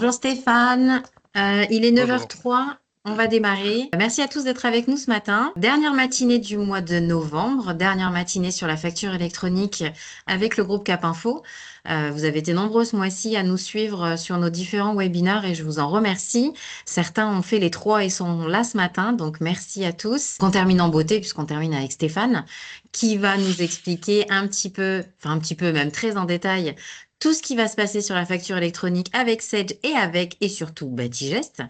Bonjour Stéphane. Il est Bonjour. 9h03. On va démarrer. Merci à tous d'être avec nous ce matin. Dernière matinée du mois de novembre, dernière matinée sur la facture électronique avec le groupe Cap Info. Vous avez été nombreux ce mois-ci à nous suivre sur nos différents webinaires et je vous en remercie. Certains ont fait les trois et sont là ce matin, donc merci à tous. On termine en beauté puisqu'on termine avec Stéphane qui va nous expliquer un petit peu, enfin un petit peu même très en détail, tout ce qui va se passer sur la facture électronique avec Sage et surtout Batigest.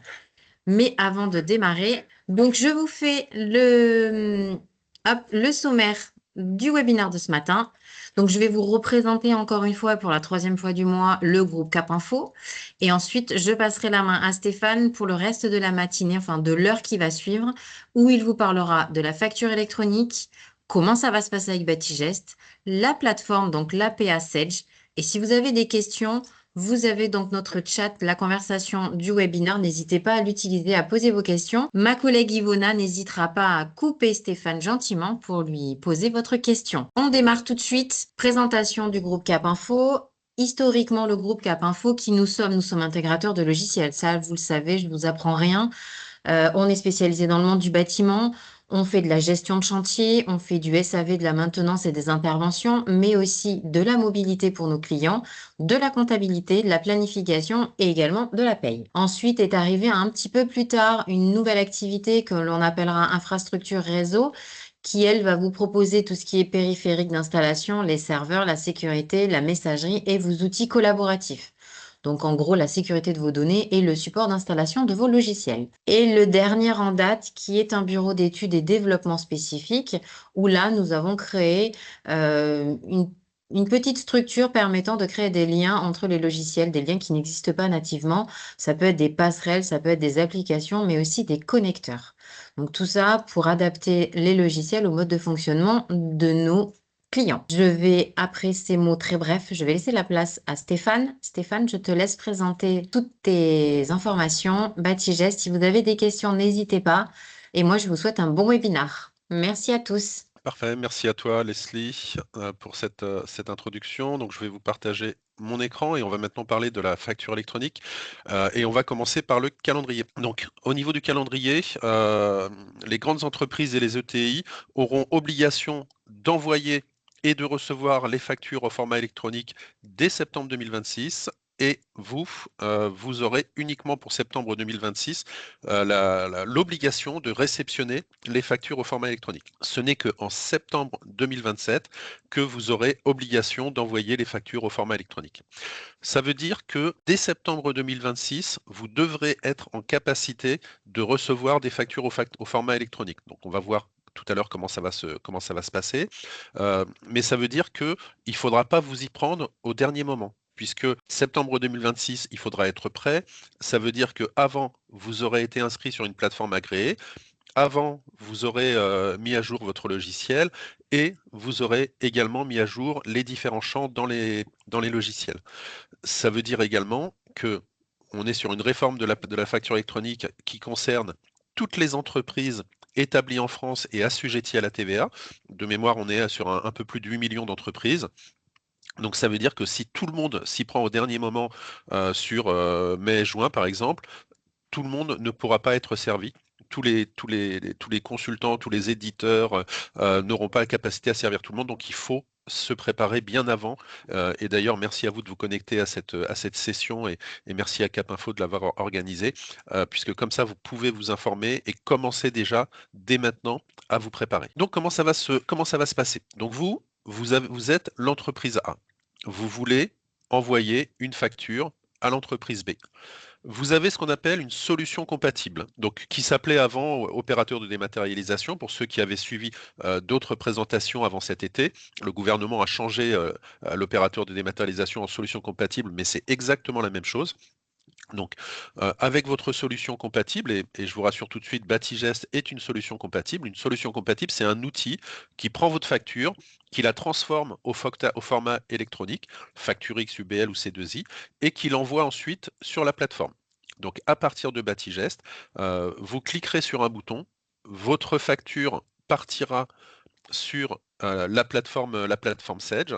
Mais avant de démarrer, donc je vous fais le sommaire du webinaire de ce matin. Donc je vais vous représenter encore une fois pour la troisième fois du mois le groupe Cap Info. Et ensuite, je passerai la main à Stéphane pour le reste de la matinée, enfin de l'heure qui va suivre, où il vous parlera de la facture électronique, comment ça va se passer avec Batigest, la plateforme, donc l'APA Sage. Et si vous avez des questions, vous avez donc notre chat, la conversation du webinaire. N'hésitez pas à l'utiliser, à poser vos questions. Ma collègue Ivona n'hésitera pas à couper Stéphane gentiment pour lui poser votre question. On démarre tout de suite. Présentation du groupe Cap Info. Historiquement, le groupe Cap Info, qui nous sommes intégrateurs de logiciels. Ça, vous le savez, je ne vous apprends rien. On est spécialisé dans le monde du bâtiment. On fait de la gestion de chantier, on fait du SAV, de la maintenance et des interventions, mais aussi de la mobilité pour nos clients, de la comptabilité, de la planification et également de la paye. Ensuite est arrivée un petit peu plus tard une nouvelle activité que l'on appellera infrastructure réseau, qui, elle, va vous proposer tout ce qui est périphérique d'installation, les serveurs, la sécurité, la messagerie et vos outils collaboratifs. Donc, en gros, la sécurité de vos données et le support d'installation de vos logiciels. Et le dernier en date, qui est un bureau d'études et développement spécifique, où là, nous avons créé une petite structure permettant de créer des liens entre les logiciels, des liens qui n'existent pas nativement. Ça peut être des passerelles, ça peut être des applications, mais aussi des connecteurs. Donc, tout ça pour adapter les logiciels au mode de fonctionnement de nos clients. Je vais, après ces mots très brefs, je vais laisser la place à Stéphane. Stéphane, je te laisse présenter toutes tes informations. Batigest, si vous avez des questions, n'hésitez pas. Et moi, je vous souhaite un bon webinar. Merci à tous. Parfait, merci à toi Leslie pour cette introduction. Donc je vais vous partager mon écran et on va maintenant parler de la facture électronique et on va commencer par le calendrier. Donc au niveau du calendrier, les grandes entreprises et les ETI auront obligation d'envoyer et de recevoir les factures au format électronique dès septembre 2026. Et vous, vous aurez uniquement pour septembre 2026 l'obligation de réceptionner les factures au format électronique. Ce n'est qu'en septembre 2027 que vous aurez obligation d'envoyer les factures au format électronique. Ça veut dire que dès septembre 2026, vous devrez être en capacité de recevoir des factures au format électronique. Donc on va voir tout à l'heure comment ça va se passer. Mais ça veut dire qu'il ne faudra pas vous y prendre au dernier moment. Puisque septembre 2026, il faudra être prêt. Ça veut dire qu'avant, vous aurez été inscrit sur une plateforme agréée. Avant, vous aurez mis à jour votre logiciel et vous aurez également mis à jour les différents champs dans les logiciels. Ça veut dire également que on est sur une réforme de la facture électronique qui concerne toutes les entreprises établies en France et assujetties à la TVA. De mémoire, on est sur un peu plus de 8 millions d'entreprises. Donc ça veut dire que si tout le monde s'y prend au dernier moment sur mai-juin, par exemple, tout le monde ne pourra pas être servi. Tous les consultants, tous les éditeurs n'auront pas la capacité à servir tout le monde, donc il faut se préparer bien avant. Et d'ailleurs, merci à vous de vous connecter à cette session et merci à Cap Info de l'avoir organisée, puisque comme ça, vous pouvez vous informer et commencer déjà, dès maintenant, à vous préparer. Donc, comment ça va se passer? Donc, vous êtes l'entreprise A. Vous voulez envoyer une facture à l'entreprise B. Vous avez ce qu'on appelle une solution compatible, donc qui s'appelait avant opérateur de dématérialisation. Pour ceux qui avaient suivi d'autres présentations avant cet été, le gouvernement a changé l'opérateur de dématérialisation en solution compatible, mais c'est exactement la même chose. Donc, avec votre solution compatible, et je vous rassure tout de suite, Batigest est une solution compatible. Une solution compatible, c'est un outil qui prend votre facture, qui la transforme au format électronique, facture X, UBL ou C2I, et qui l'envoie ensuite sur la plateforme. Donc, à partir de Batigest, vous cliquerez sur un bouton, votre facture partira sur la plateforme Sage,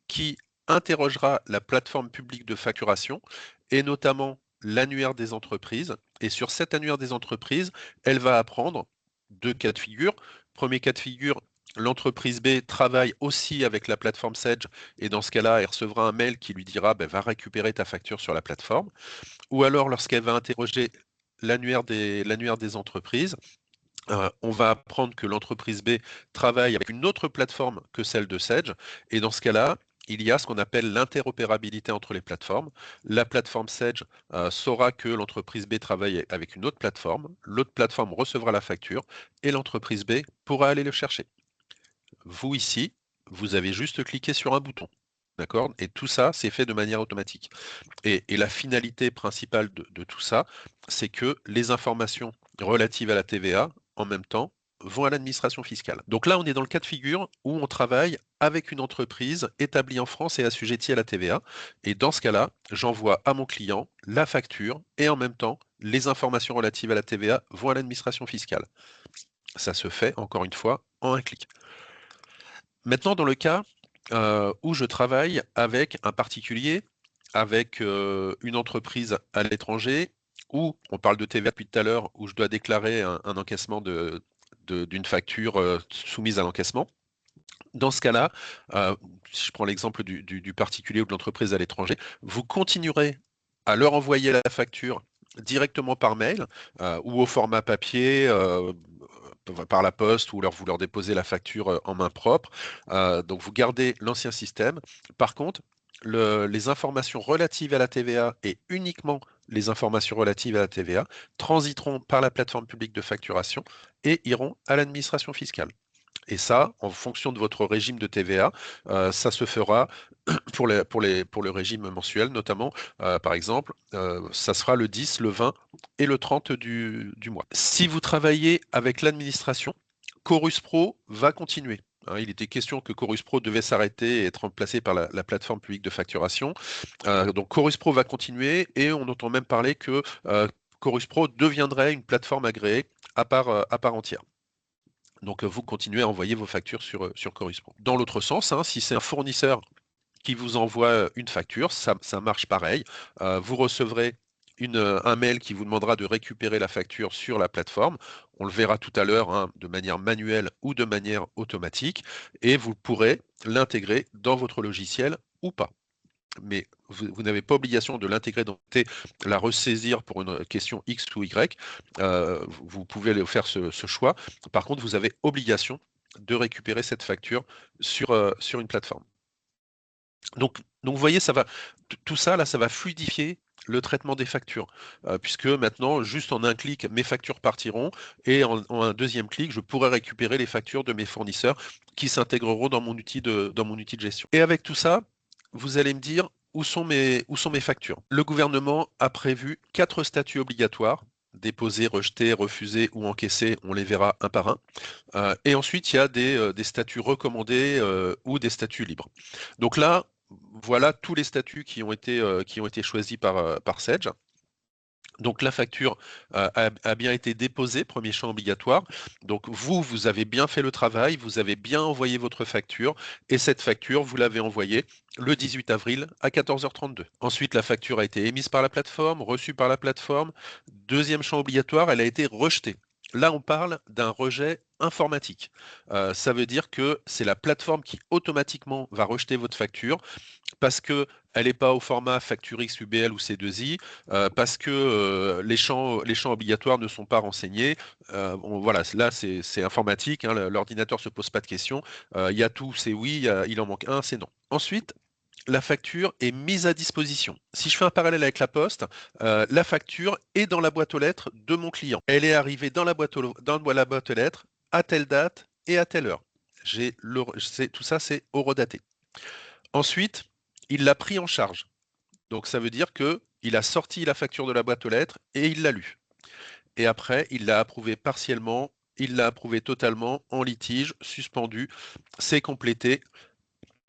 qui interrogera la plateforme publique de facturation et notamment l'annuaire des entreprises. Et sur cet annuaire des entreprises, elle va apprendre deux cas de figure. Premier cas de figure, l'entreprise B travaille aussi avec la plateforme Sage et dans ce cas-là, elle recevra un mail qui lui dira va récupérer ta facture sur la plateforme. Ou alors, lorsqu'elle va interroger l'annuaire des entreprises, on va apprendre que l'entreprise B travaille avec une autre plateforme que celle de Sage. Et dans ce cas-là, il y a ce qu'on appelle l'interopérabilité entre les plateformes. La plateforme Sage saura que l'entreprise B travaille avec une autre plateforme. L'autre plateforme recevra la facture et l'entreprise B pourra aller le chercher. Vous ici, vous avez juste cliqué sur un bouton. D'accord? Et tout ça, c'est fait de manière automatique. Et la finalité principale de tout ça, c'est que les informations relatives à la TVA, en même temps, vont à l'administration fiscale. Donc là, on est dans le cas de figure où on travaille avec une entreprise établie en France et assujettie à la TVA. Et dans ce cas-là, j'envoie à mon client la facture et en même temps, les informations relatives à la TVA vont à l'administration fiscale. Ça se fait, encore une fois, en un clic. Maintenant, dans le cas où je travaille avec un particulier, avec une entreprise à l'étranger, où on parle de TVA depuis tout à l'heure, où je dois déclarer un encaissement d'une facture soumise à l'encaissement. Dans ce cas-là, si je prends l'exemple du particulier ou de l'entreprise à l'étranger, vous continuerez à leur envoyer la facture directement par mail ou au format papier par la poste ou alors vous leur déposez la facture en main propre. Donc vous gardez l'ancien système. Par contre, les informations relatives à la TVA et uniquement les informations relatives à la TVA transiteront par la plateforme publique de facturation et iront à l'administration fiscale. Et ça, en fonction de votre régime de TVA, ça se fera pour le régime mensuel notamment. Par exemple, ça sera le 10, le 20 et le 30 du mois. Si vous travaillez avec l'administration, Chorus Pro va continuer. Hein, il était question que Chorus Pro devait s'arrêter et être remplacé par la plateforme publique de facturation. Donc Chorus Pro va continuer et on entend même parler que Chorus Pro deviendrait une plateforme agréée à part entière. Donc vous continuez à envoyer vos factures sur Chorus Pro. Dans l'autre sens, hein, si c'est un fournisseur qui vous envoie une facture, ça marche pareil. Vous recevrez un mail qui vous demandera de récupérer la facture sur la plateforme. On le verra tout à l'heure hein, de manière manuelle ou de manière automatique. Et vous pourrez l'intégrer dans votre logiciel ou pas. Mais vous n'avez pas obligation de l'intégrer la ressaisir pour une question X ou Y. Vous pouvez faire ce choix. Par contre, vous avez obligation de récupérer cette facture sur une plateforme. Donc vous voyez, tout ça, là, ça va fluidifier le traitement des factures, puisque maintenant, juste en un clic, mes factures partiront, et en un deuxième clic, je pourrai récupérer les factures de mes fournisseurs qui s'intégreront dans mon outil de gestion. Et avec tout ça, vous allez me dire où sont mes factures. Le gouvernement a prévu 4 statuts obligatoires, déposer, rejeter, refuser ou encaisser, on les verra un par un. Et ensuite, il y a des statuts recommandés ou des statuts libres. Donc là, voilà tous les statuts qui ont été choisis par Sage. Donc la facture a bien été déposée, premier champ obligatoire. Donc vous avez bien fait le travail, vous avez bien envoyé votre facture et cette facture, vous l'avez envoyée le 18 avril à 14h32. Ensuite, la facture a été émise par la plateforme, reçue par la plateforme. Deuxième champ obligatoire, elle a été rejetée. Là, on parle d'un rejet informatique. Ça veut dire que c'est la plateforme qui automatiquement va rejeter votre facture parce que elle n'est pas au format facture X, UBL ou C2I, parce que les champs obligatoires ne sont pas renseignés. Voilà, là c'est informatique, hein, l'ordinateur ne se pose pas de questions. Il y a tout, c'est oui, il en manque un, c'est non. Ensuite, la facture est mise à disposition. Si je fais un parallèle avec la Poste, la facture est dans la boîte aux lettres de mon client. Elle est arrivée dans la boîte aux lettres à telle date et à telle heure. Tout ça, c'est horodaté. Ensuite, il l'a pris en charge. Donc ça veut dire que il a sorti la facture de la boîte aux lettres et il l'a lue. Et après, il l'a approuvé partiellement, il l'a approuvé totalement, en litige, suspendu, c'est complété.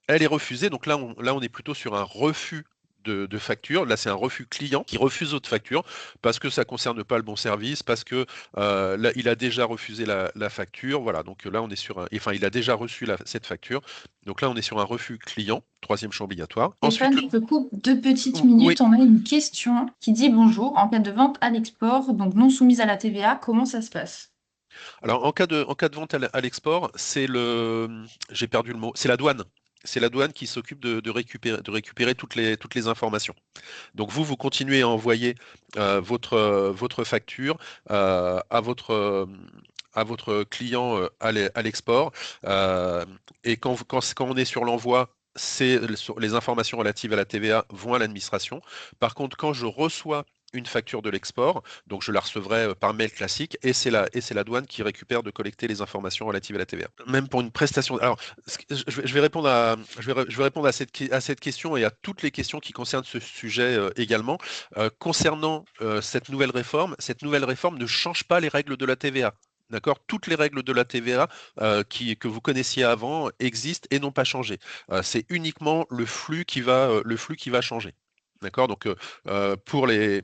Elle est refusée, donc là on est plutôt sur un refus de facture. Là, c'est un refus client qui refuse votre facture parce que ça ne concerne pas le bon service, parce que là, il a déjà refusé la facture. Voilà, donc là, on est sur enfin, il a déjà reçu cette facture. Donc là, on est sur un refus client, troisième champ obligatoire. Ensuite, Stéphane, je te coupe 2 petites oui. minutes. On a une question qui dit bonjour. En cas de vente à l'export, donc non soumise à la TVA, comment ça se passe? Alors, en cas de vente à l'export, j'ai perdu le mot, c'est la douane. C'est la douane qui s'occupe de récupérer toutes les informations. Donc vous continuez à envoyer votre facture à votre client à l'export. Et quand on est sur l'envoi, les informations relatives à la TVA vont à l'administration. Par contre, quand je reçois une facture de l'export, donc je la recevrai par mail classique, et c'est la douane qui récupère de collecter les informations relatives à la TVA. Même pour une prestation. Alors, je vais répondre je vais répondre à cette question et à toutes les questions qui concernent ce sujet également. Concernant cette nouvelle réforme ne change pas les règles de la TVA. D'accord? Toutes les règles de la TVA que vous connaissiez avant existent et n'ont pas changé. C'est uniquement le flux qui va changer. D'accord? Donc, pour les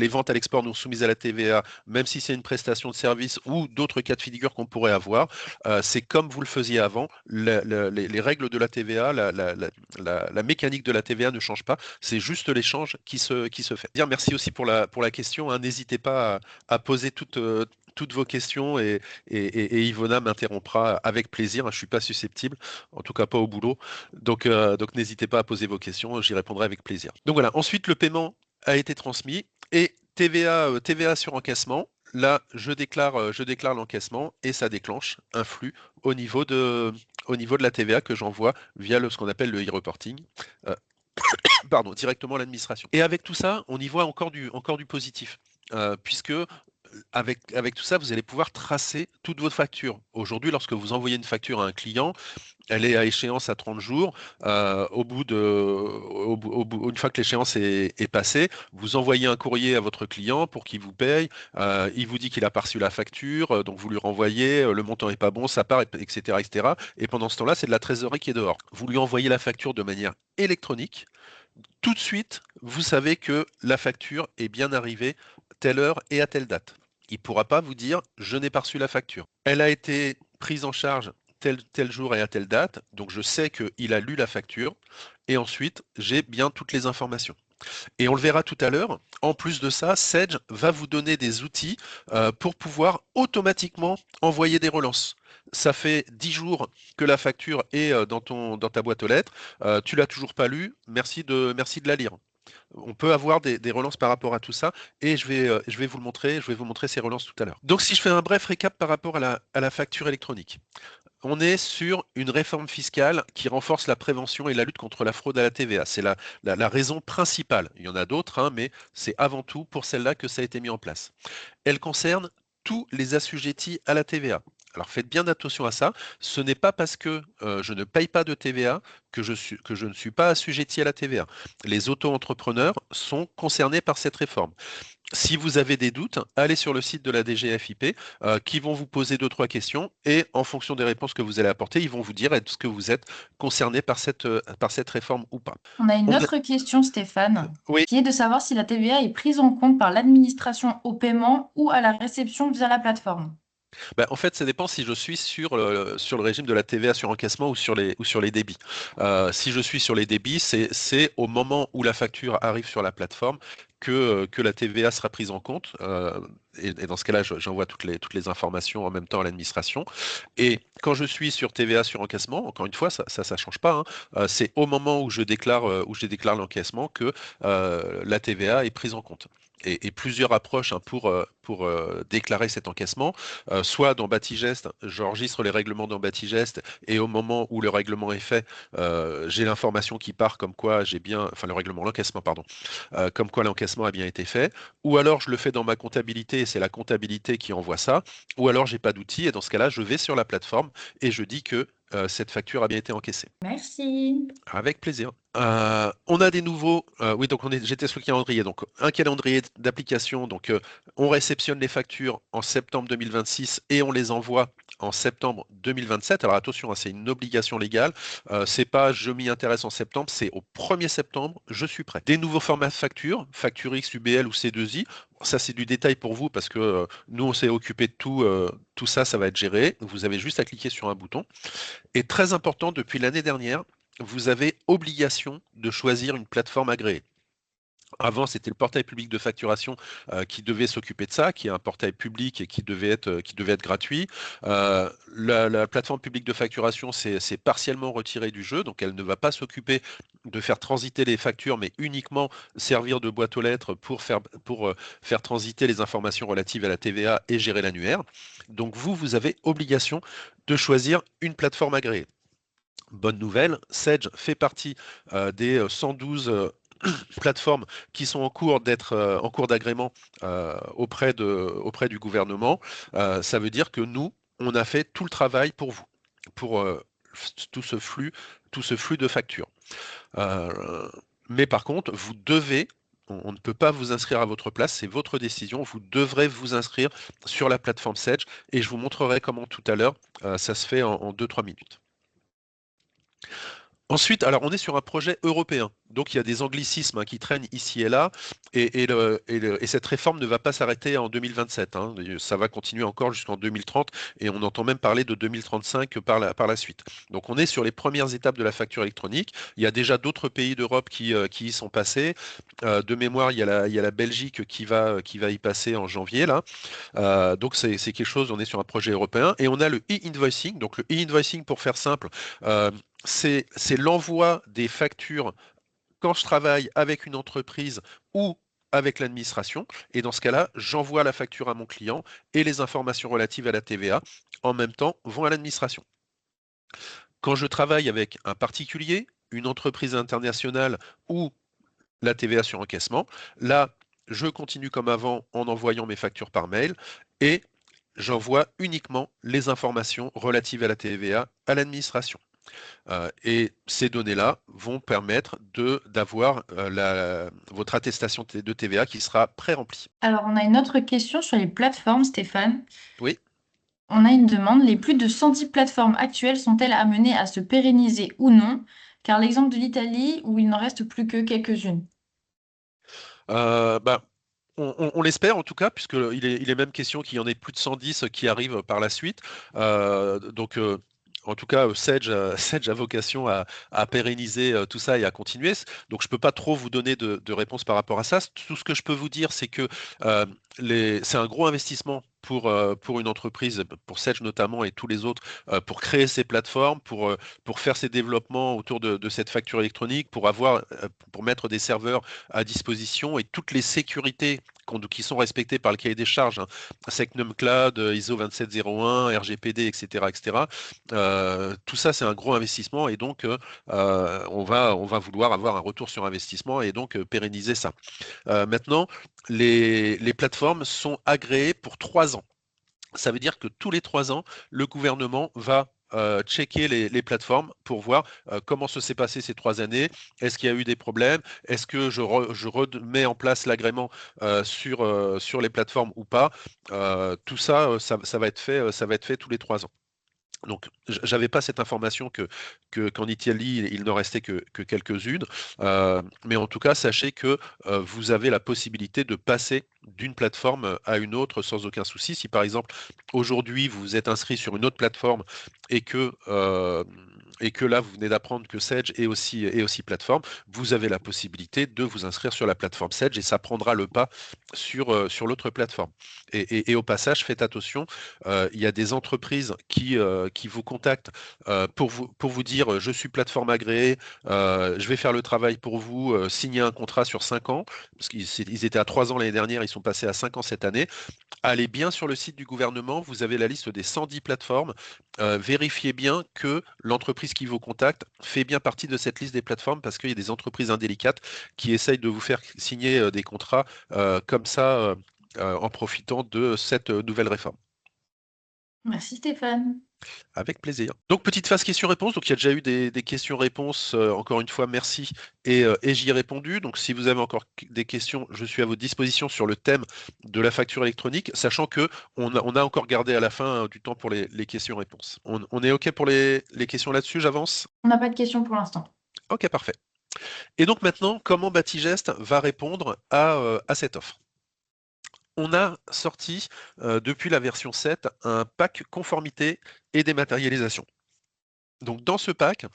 ventes à l'export non soumises à la TVA, même si c'est une prestation de service ou d'autres cas de figure qu'on pourrait avoir, c'est comme vous le faisiez avant. Les règles de la TVA, la mécanique de la TVA ne change pas. C'est juste l'échange qui se fait. Merci aussi pour la question, hein. N'hésitez pas à poser toutes vos questions et Ivona m'interrompra avec plaisir, hein. Je ne suis pas susceptible, en tout cas pas au boulot. Donc n'hésitez pas à poser vos questions, j'y répondrai avec plaisir. Donc voilà, ensuite le paiement a été transmis et TVA sur encaissement. Là, je déclare l'encaissement et ça déclenche un flux au niveau de la TVA que j'envoie via ce qu'on appelle le e-reporting. Pardon, directement à l'administration. Et avec tout ça, on y voit encore du positif, puisque avec tout ça, vous allez pouvoir tracer toutes vos factures. Aujourd'hui, lorsque vous envoyez une facture à un client, elle est à échéance à 30 jours. Une fois que l'échéance est passée, vous envoyez un courrier à votre client pour qu'il vous paye. Il vous dit qu'il a pas reçu la facture, donc vous lui renvoyez, le montant est pas bon, ça part, etc., etc. Et pendant ce temps-là, c'est de la trésorerie qui est dehors. Vous lui envoyez la facture de manière électronique. Tout de suite, vous savez que la facture est bien arrivée telle heure et à telle date. Il ne pourra pas vous dire je n'ai pas reçu la facture. Elle a été prise en charge tel jour et à telle date, donc je sais qu'il a lu la facture, et ensuite j'ai bien toutes les informations. Et on le verra tout à l'heure, en plus de ça, Sage va vous donner des outils pour pouvoir automatiquement envoyer des relances. Ça fait 10 jours que la facture est dans ta boîte aux lettres, tu l'as toujours pas lue, merci de la lire. On peut avoir des relances par rapport à tout ça et je vais vous le montrer, je vais vous montrer ces relances tout à l'heure. Donc si je fais un bref récap par rapport à la facture électronique. On est sur une réforme fiscale qui renforce la prévention et la lutte contre la fraude à la TVA. C'est la raison principale. Il y en a d'autres, hein, mais c'est avant tout pour celle-là que ça a été mis en place. Elle concerne tous les assujettis à la TVA. Alors faites bien attention à ça. Ce n'est pas parce que je ne paye pas de TVA que je ne suis pas assujetti à la TVA. Les auto-entrepreneurs sont concernés par cette réforme. Si vous avez des doutes, allez sur le site de la DGFiP qui vont vous poser 2-3 questions et en fonction des réponses que vous allez apporter, ils vont vous dire est-ce que vous êtes concerné par cette réforme ou pas. On a une autre question, Stéphane, Oui. qui est de savoir si la TVA est prise en compte par l'administration au paiement ou à la réception via la plateforme. En fait, ça dépend si je suis sur le régime de la TVA sur encaissement ou sur les débits. Si je suis sur les débits, c'est au moment où la facture arrive sur la plateforme que la TVA sera prise en compte. Et dans ce cas-là, j'envoie toutes les informations en même temps à l'administration. Et quand je suis sur TVA sur encaissement, encore une fois, ça change pas, hein. C'est au moment où je déclare l'encaissement que la TVA est prise en compte. Et plusieurs approches, hein, pour déclarer cet encaissement. Soit dans Batigest, j'enregistre les règlements dans Batigest et au moment où le règlement est fait, j'ai l'information qui part comme quoi l'encaissement, pardon, comme quoi l'encaissement a bien été fait. Ou alors je le fais dans ma comptabilité et c'est la comptabilité qui envoie ça. Ou alors j'ai pas d'outil et dans ce cas-là, je vais sur la plateforme et je dis que cette facture a bien été encaissée. Merci. Avec plaisir. On a des nouveaux. Oui, donc j'étais sur le calendrier. Donc un calendrier d'application. Donc on réceptionne les factures en septembre 2026 et on les envoie en septembre 2027. Alors attention, hein, c'est une obligation légale. C'est pas je m'y intéresse en septembre, c'est au 1er septembre, je suis prêt. Des nouveaux formats de factures, facture X, UBL ou C2I. Ça, c'est du détail pour vous parce que nous, on s'est occupé de tout. Tout ça, ça va être géré. Vous avez juste à cliquer sur un bouton. Et très important, depuis l'année dernière, vous avez obligation de choisir une plateforme agréée. Avant, c'était le portail public de facturation qui devait s'occuper de ça, qui est un portail public et qui devait être gratuit. La plateforme publique de facturation s'est partiellement retirée du jeu, donc elle ne va pas s'occuper de faire transiter les factures, mais uniquement servir de boîte aux lettres pour faire transiter les informations relatives à la TVA et gérer l'annuaire. Donc vous avez obligation de choisir une plateforme agréée. Bonne nouvelle, Sage fait partie des 112 plateformes qui sont en cours en cours d'agrément auprès du gouvernement. Ça veut dire que nous, on a fait tout le travail pour vous, pour tout ce flux, de factures. Mais par contre, vous devez, on ne peut pas vous inscrire à votre place, c'est votre décision. Vous devrez vous inscrire sur la plateforme Sage et je vous montrerai comment tout à l'heure. Ça se fait en 2-3 minutes. Ensuite, alors on est sur un projet européen, donc il y a des anglicismes qui traînent ici et là, et cette réforme ne va pas s'arrêter en 2027, hein. Ça va continuer encore jusqu'en 2030, et on entend même parler de 2035 par la suite. Donc on est sur les premières étapes de la facture électronique. Il y a déjà d'autres pays d'Europe qui y sont passés. De mémoire, il y a la Belgique qui va y passer en janvier là. Donc c'est quelque chose, on est sur un projet européen, et on a le e-invoicing. Donc le e-invoicing, pour faire simple, c'est l'envoi des factures quand je travaille avec une entreprise ou avec l'administration. Et dans ce cas-là, j'envoie la facture à mon client et les informations relatives à la TVA en même temps vont à l'administration. Quand je travaille avec un particulier, une entreprise internationale ou la TVA sur encaissement, là, je continue comme avant en envoyant mes factures par mail et j'envoie uniquement les informations relatives à la TVA à l'administration. Et ces données-là vont permettre d'avoir votre attestation de TVA qui sera pré-remplie. Alors, on a une autre question sur les plateformes, Stéphane. Oui. On a une demande. Les plus de 110 plateformes actuelles sont-elles amenées à se pérenniser ou non? Car l'exemple de l'Italie, où il n'en reste plus que quelques-unes. Bah, on l'espère en tout cas, puisqu'il est même question qu'il y en ait plus de 110 qui arrivent par la suite. Donc, en tout cas, Sage, Sage a vocation à pérenniser tout ça et à continuer. Donc, je ne peux pas trop vous donner de réponse par rapport à ça. Tout ce que je peux vous dire, c'est que euh, c'est un gros investissement pour une entreprise, pour Sage notamment et tous les autres, pour créer ces plateformes, pour faire ces développements autour de cette facture électronique, pour mettre des serveurs à disposition et toutes les sécurités qui sont respectées par le cahier des charges, hein, Secnum Cloud, ISO 27001, RGPD, etc., etc. Tout ça, c'est un gros investissement et donc on va vouloir avoir un retour sur investissement et donc pérenniser ça. Maintenant, les plateformes sont agréées pour 3 ans. Ça veut dire que tous les 3 ans, le gouvernement va checker les plateformes pour voir comment se s'est passé ces 3 années. Est-ce qu'il y a eu des problèmes? Est-ce que je remets en place l'agrément sur les plateformes ou pas? Tout ça, ça va être fait, ça va être fait tous les 3 ans. Donc, j'avais pas cette information qu'en Italie, il n'en restait que quelques-unes. Mais en tout cas, sachez que vous avez la possibilité de passer d'une plateforme à une autre sans aucun souci. Si par exemple, aujourd'hui, vous vous êtes inscrit sur une autre plateforme et que là, vous venez d'apprendre que Sage est aussi plateforme, vous avez la possibilité de vous inscrire sur la plateforme Sage et ça prendra le pas sur l'autre plateforme. Et au passage, faites attention, il y a des entreprises qui vous contactent pour vous dire je suis plateforme agréée, je vais faire le travail pour vous, signer un contrat sur 5 ans, parce qu'ils étaient à 3 ans l'année dernière, ils sont passés à 5 ans cette année. Allez bien sur le site du gouvernement, vous avez la liste des 110 plateformes. Vérifiez bien que l'entreprise qui vous contacte fait bien partie de cette liste des plateformes parce qu'il y a des entreprises indélicates qui essayent de vous faire signer des contrats comme ça en profitant de cette nouvelle réforme. Merci Stéphane. Avec plaisir. Donc, petite phase questions-réponses. Donc, il y a déjà eu des questions-réponses. Encore une fois, merci. Et j'y ai répondu. Donc, si vous avez encore des questions, je suis à votre disposition sur le thème de la facture électronique, sachant que on a encore gardé à la fin du temps pour les questions-réponses. On est OK pour les questions là-dessus, j'avance? On n'a pas de questions pour l'instant. OK, parfait. Et donc maintenant, comment Batigest va répondre à cette offre? On a sorti, depuis la version 7, un pack conformité et dématérialisation. Donc dans ce pack,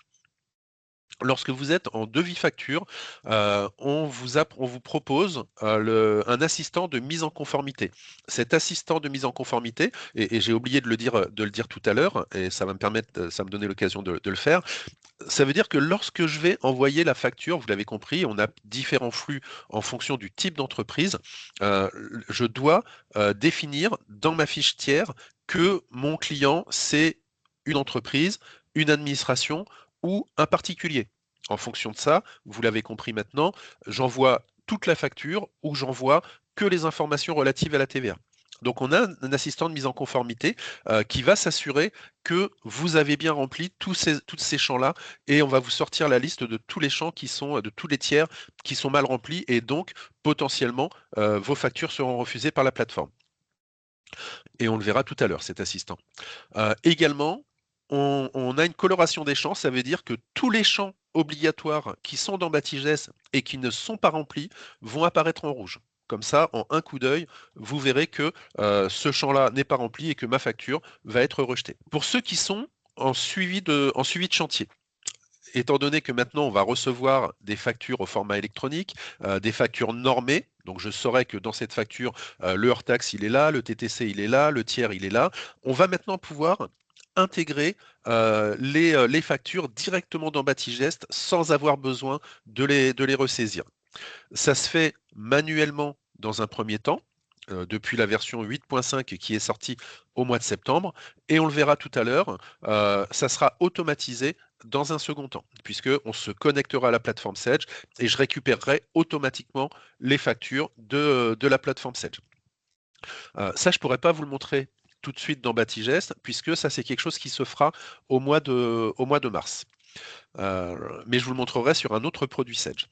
lorsque vous êtes en devis facture, on vous propose un assistant de mise en conformité. Cet assistant de mise en conformité, et j'ai oublié de le dire tout à l'heure, et ça va me permettre, ça me donner l'occasion de le faire. Ça veut dire que lorsque je vais envoyer la facture, vous l'avez compris, on a différents flux en fonction du type d'entreprise. Je dois définir dans ma fiche tiers que mon client, c'est une entreprise, une administration ou un particulier. En fonction de ça, vous l'avez compris maintenant, j'envoie toute la facture ou j'envoie que les informations relatives à la TVA. Donc on a un assistant de mise en conformité qui va s'assurer que vous avez bien rempli tous ces champs-là et on va vous sortir la liste de tous les champs qui sont, de tous les tiers qui sont mal remplis et donc potentiellement vos factures seront refusées par la plateforme. Et on le verra tout à l'heure, cet assistant. Également, on a une coloration des champs, ça veut dire que tous les champs obligatoires qui sont dans Batigest et qui ne sont pas remplis vont apparaître en rouge. Comme ça, en un coup d'œil, vous verrez que ce champ-là n'est pas rempli et que ma facture va être rejetée. Pour ceux qui sont en suivi de chantier, étant donné que maintenant on va recevoir des factures au format électronique, des factures normées, donc je saurai que dans cette facture, le hors-taxe il est là, le TTC il est là, le tiers il est là, on va maintenant pouvoir intégrer les factures directement dans Batigest sans avoir besoin de les ressaisir. Ça se fait manuellement dans un premier temps, depuis la version 8.5 qui est sortie au mois de septembre, et on le verra tout à l'heure, ça sera automatisé dans un second temps, puisque on se connectera à la plateforme Sage et je récupérerai automatiquement les factures de la plateforme Sage. Ça, je pourrais pas vous le montrer tout de suite dans Batigest, puisque ça, c'est quelque chose qui se fera au mois de mars. Mais je vous le montrerai sur un autre produit Sage.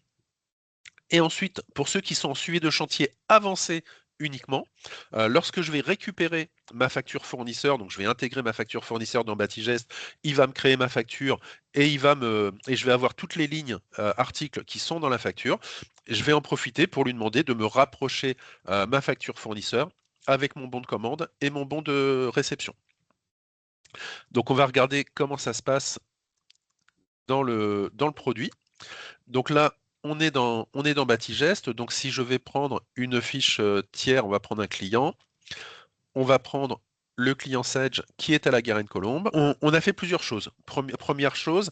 Et ensuite, pour ceux qui sont en suivi de chantier avancé uniquement, lorsque je vais récupérer ma facture fournisseur, donc je vais intégrer ma facture fournisseur dans Batigest, il va me créer ma facture et je vais avoir toutes les lignes articles qui sont dans la facture. Je vais en profiter pour lui demander de me rapprocher ma facture fournisseur avec mon bon de commande et mon bon de réception. Donc on va regarder comment ça se passe dans le produit. Donc là, on est dans Batigest. Donc si je vais prendre une fiche tiers, on va prendre un client. On va prendre le client Sage qui est à la Garenne-Colombe. On a fait plusieurs choses. Première chose,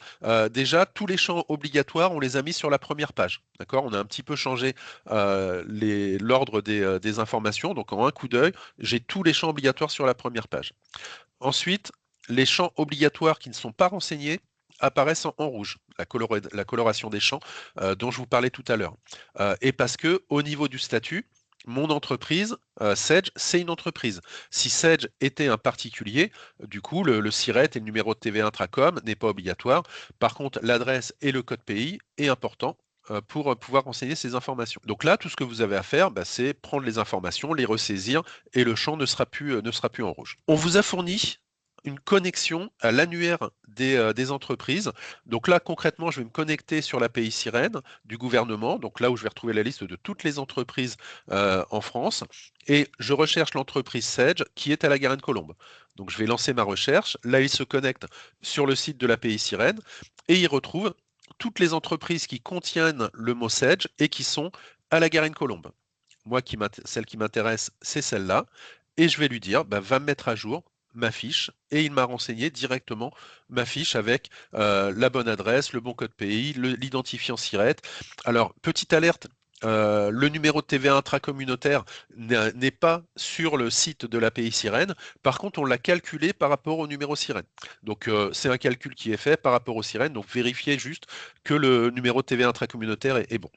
déjà, tous les champs obligatoires, on les a mis sur la première page. D'accord? On a un petit peu changé l'ordre des informations. Donc en un coup d'œil, j'ai tous les champs obligatoires sur la première page. Ensuite, les champs obligatoires qui ne sont pas renseignés apparaissent en rouge, la coloration des champs dont je vous parlais tout à l'heure. Et parce que au niveau du statut, mon entreprise, Sage, c'est une entreprise. Si Sage était un particulier, du coup, le SIRET et le numéro de TVA intracom n'est pas obligatoire. Par contre, l'adresse et le code pays est important pour pouvoir renseigner ces informations. Donc là, tout ce que vous avez à faire, c'est prendre les informations, les ressaisir, et le champ ne sera plus en rouge. On vous a fourni une connexion à l'annuaire des entreprises. Donc là, concrètement, je vais me connecter sur l'API Sirène du gouvernement, donc là où je vais retrouver la liste de toutes les entreprises en France, et je recherche l'entreprise Sage qui est à la Garenne-Colombe. Donc je vais lancer ma recherche. Là, il se connecte sur le site de l'API Sirène et il retrouve toutes les entreprises qui contiennent le mot Sage et qui sont à la Garenne-Colombe. Moi, celle qui m'intéresse, c'est celle-là. Et je vais lui dire, va me mettre à jour ma fiche. Et il m'a renseigné directement ma fiche avec la bonne adresse, le bon code pays, l'identifiant SIRET. Alors, petite alerte, le numéro de TVA intracommunautaire n'est pas sur le site de l'API Sirène. Par contre, on l'a calculé par rapport au numéro Sirène. Donc, c'est un calcul qui est fait par rapport au Sirène. Donc, vérifiez juste que le numéro de TVA intracommunautaire est bon.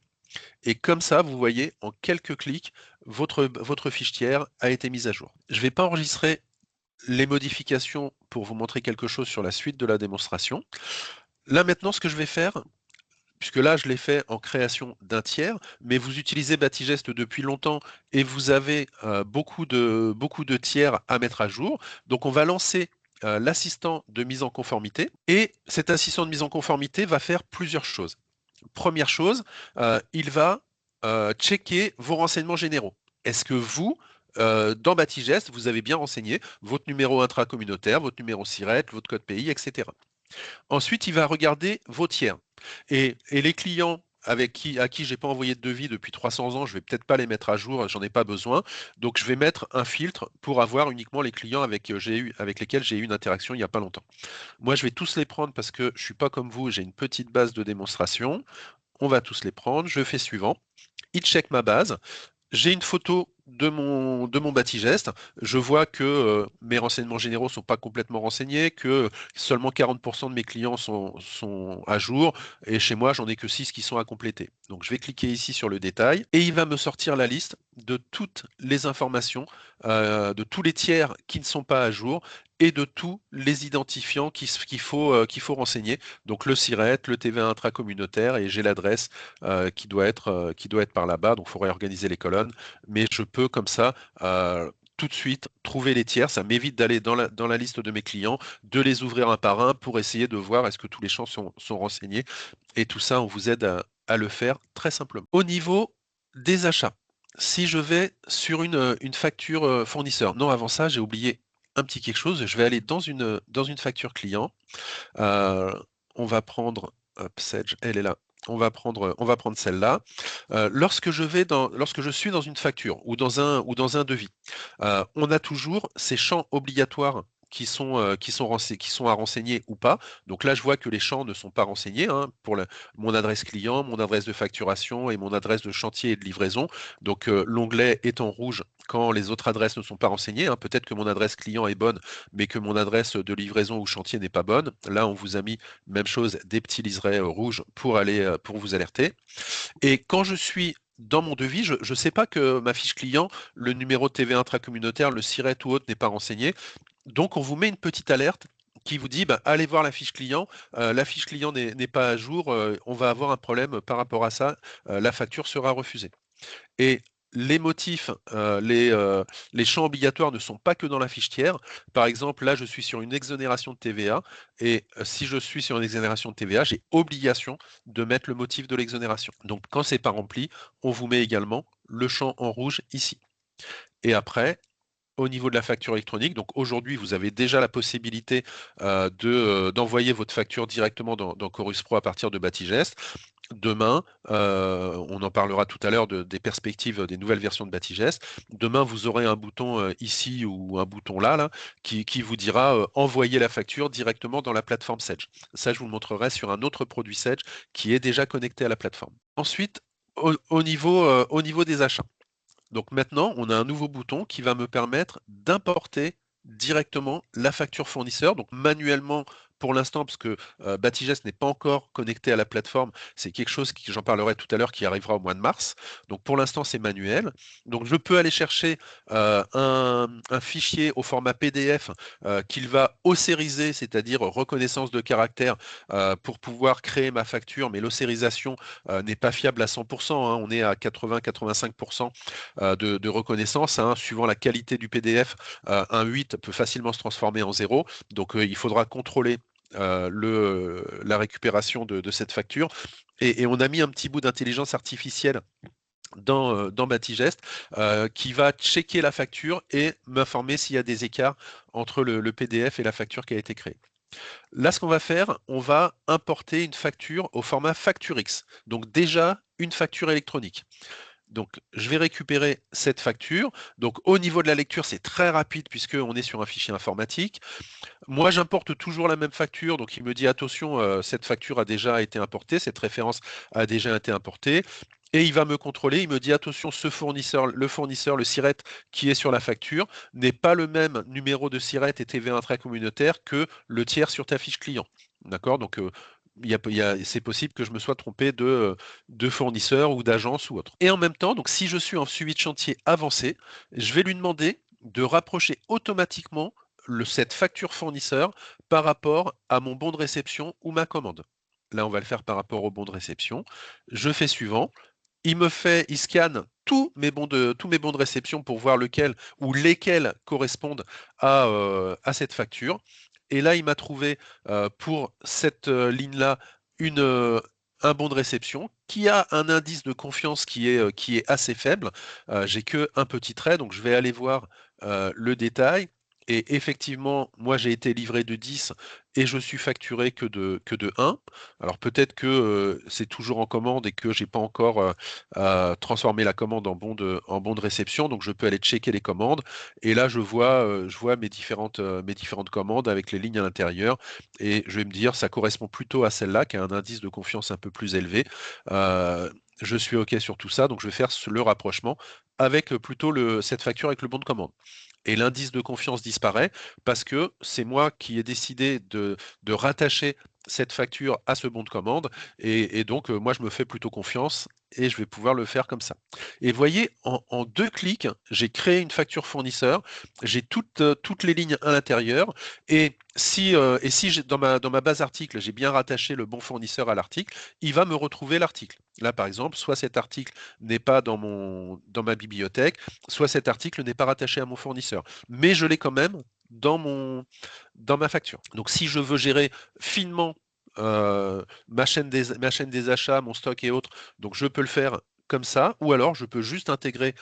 Et comme ça, vous voyez, en quelques clics, votre fiche tiers a été mise à jour. Je ne vais pas enregistrer les modifications pour vous montrer quelque chose sur la suite de la démonstration. Là maintenant, ce que je vais faire, puisque là je l'ai fait en création d'un tiers, mais vous utilisez Batigest depuis longtemps et vous avez beaucoup de tiers à mettre à jour. Donc on va lancer l'assistant de mise en conformité et cet assistant de mise en conformité va faire plusieurs choses. Première chose, il va checker vos renseignements généraux. Est-ce que vous, dans Batigest, vous avez bien renseigné votre numéro intracommunautaire, votre numéro SIRET, votre code pays, etc. Ensuite, il va regarder vos tiers. Et les clients à qui j'ai pas envoyé de devis depuis 300 ans, je vais peut-être pas les mettre à jour, j'en ai pas besoin. Donc je vais mettre un filtre pour avoir uniquement les clients avec lesquels j'ai eu une interaction il y a pas longtemps. Moi, je vais tous les prendre parce que je suis pas comme vous, j'ai une petite base de démonstration. On va tous les prendre. Je fais suivant. Il check ma base. J'ai une photo de mon Batigest. Je vois que mes renseignements généraux sont pas complètement renseignés, que seulement 40% de mes clients sont à jour, et chez moi, j'en ai que 6 qui sont à compléter. Donc, je vais cliquer ici sur le détail, et il va me sortir la liste de toutes les informations, de tous les tiers qui ne sont pas à jour, et de tous les identifiants qu'il faut renseigner. Donc, le SIRET, le TVA intracommunautaire, et j'ai l'adresse qui doit être par là-bas. Donc, il faut réorganiser les colonnes. Mais je peux comme ça tout de suite trouver les tiers. Ça m'évite d'aller dans la liste de mes clients, de les ouvrir un par un pour essayer de voir est-ce que tous les champs sont renseignés. Et tout ça, on vous aide à le faire très simplement. Au niveau des achats, si je vais sur une facture fournisseur, non, avant ça, j'ai oublié un petit quelque chose. Je vais aller dans une facture client. Euh, on va prendre, hop, Sage, elle est là. On va prendre celle-là. Lorsque je suis dans une facture ou dans un devis, on a toujours ces champs obligatoires qui sont à renseigner ou pas. Donc là, je vois que les champs ne sont pas renseignés hein, pour mon adresse client, mon adresse de facturation et mon adresse de chantier et de livraison. Donc l'onglet est en rouge quand les autres adresses ne sont pas renseignées. Hein. Peut-être que mon adresse client est bonne, mais que mon adresse de livraison ou chantier n'est pas bonne. Là, on vous a mis, même chose, des petits liserés rouges pour vous alerter. Et quand je suis dans mon devis, je ne sais pas que ma fiche client, le numéro de TVA intracommunautaire, le SIRET ou autre n'est pas renseigné. Donc, on vous met une petite alerte qui vous dit bah, allez voir la fiche client. La fiche client n'est pas à jour. On va avoir un problème par rapport à ça. La facture sera refusée. Et les motifs, les champs obligatoires ne sont pas que dans la fiche tiers. Par exemple, là, je suis sur une exonération de TVA et si je suis sur une exonération de TVA, j'ai obligation de mettre le motif de l'exonération. Donc, quand c'est pas rempli, on vous met également le champ en rouge ici. Et après, au niveau de la facture électronique, donc aujourd'hui, vous avez déjà la possibilité d'envoyer votre facture directement dans Chorus Pro à partir de Batigest. Demain, on en parlera tout à l'heure des perspectives des nouvelles versions de Batigest. Demain, vous aurez un bouton ici ou un bouton là qui vous dira envoyer la facture directement dans la plateforme Sage. Ça, je vous le montrerai sur un autre produit Sage qui est déjà connecté à la plateforme. Ensuite, au niveau des achats. Donc maintenant, on a un nouveau bouton qui va me permettre d'importer directement la facture fournisseur, donc manuellement pour l'instant, parce que Batigest n'est pas encore connecté à la plateforme, c'est quelque chose qui, j'en parlerai tout à l'heure, qui arrivera au mois de mars. Donc pour l'instant, c'est manuel. Donc je peux aller chercher un fichier au format PDF qu'il va ossériser, c'est-à-dire reconnaissance de caractère, pour pouvoir créer ma facture, mais l'ossérisation n'est pas fiable à 100%, hein, on est à 80-85% de reconnaissance. Hein, suivant la qualité du PDF, un 8 peut facilement se transformer en 0. Donc il faudra contrôler la récupération de cette facture. Et on a mis un petit bout d'intelligence artificielle dans Batigest qui va checker la facture et m'informer s'il y a des écarts entre le PDF et la facture qui a été créée. Là, ce qu'on va faire, on va importer une facture au format FactureX. Donc déjà, une facture électronique. Donc, je vais récupérer cette facture. Donc, au niveau de la lecture, c'est très rapide puisqu'on est sur un fichier informatique. Moi, j'importe toujours la même facture. Donc, il me dit, attention, cette facture a déjà été importée, cette référence a déjà été importée. Et il va me contrôler, il me dit, attention, le fournisseur, le SIRET qui est sur la facture, n'est pas le même numéro de SIRET et TVA intracommunautaire que le tiers sur ta fiche client. D'accord? Donc, c'est possible que je me sois trompé de fournisseur ou d'agence ou autre. Et en même temps, donc si je suis en suivi de chantier avancé, je vais lui demander de rapprocher automatiquement cette facture fournisseur par rapport à mon bon de réception ou ma commande. Là, on va le faire par rapport au bon de réception. Je fais suivant. Il scanne tous mes bons de réception pour voir lequel ou lesquels correspondent à cette facture. Et là, il m'a trouvé pour cette ligne-là un bon de réception qui a un indice de confiance qui est assez faible. J'ai que un petit trait, donc je vais aller voir le détail. Et effectivement, moi j'ai été livré de 10 et je suis facturé que de 1. Alors peut-être que c'est toujours en commande et que j'ai pas encore transformé la commande en bon de réception, donc je peux aller checker les commandes. Et là je vois mes différentes commandes avec les lignes à l'intérieur et je vais me dire ça correspond plutôt à celle-là qui a un indice de confiance un peu plus élevé. Je suis OK sur tout ça, donc je vais faire le rapprochement avec plutôt cette facture avec le bon de commande. Et l'indice de confiance disparaît parce que c'est moi qui ai décidé de rattacher cette facture à ce bon de commande. Et donc, moi, je me fais plutôt confiance et je vais pouvoir le faire comme ça. Et vous voyez, en 2 clics, j'ai créé une facture fournisseur, j'ai toutes les lignes à l'intérieur. Et si dans ma base article, j'ai bien rattaché le bon fournisseur à l'article, il va me retrouver l'article. Là, par exemple, soit cet article n'est pas dans ma bibliothèque, soit cet article n'est pas rattaché à mon fournisseur. Mais je l'ai quand même dans ma facture. Donc si je veux gérer finement ma chaîne des achats, mon stock et autres, donc je peux le faire comme ça, ou alors je peux juste intégrer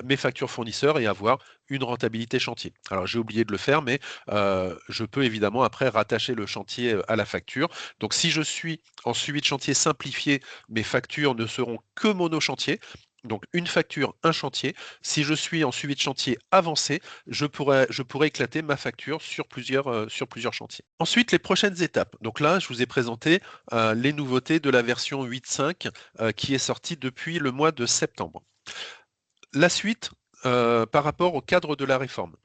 mes factures fournisseurs et avoir une rentabilité chantier. Alors j'ai oublié de le faire, mais je peux évidemment après rattacher le chantier à la facture. Donc si je suis en suivi de chantier simplifié, mes factures ne seront que mono chantier. Donc une facture, un chantier. Si je suis en suivi de chantier avancé, je pourrais éclater ma facture sur plusieurs chantiers. Ensuite, les prochaines étapes. Donc là, je vous ai présenté les nouveautés de la version 8.5 qui est sortie depuis le mois de septembre. La suite par rapport au cadre de la réforme.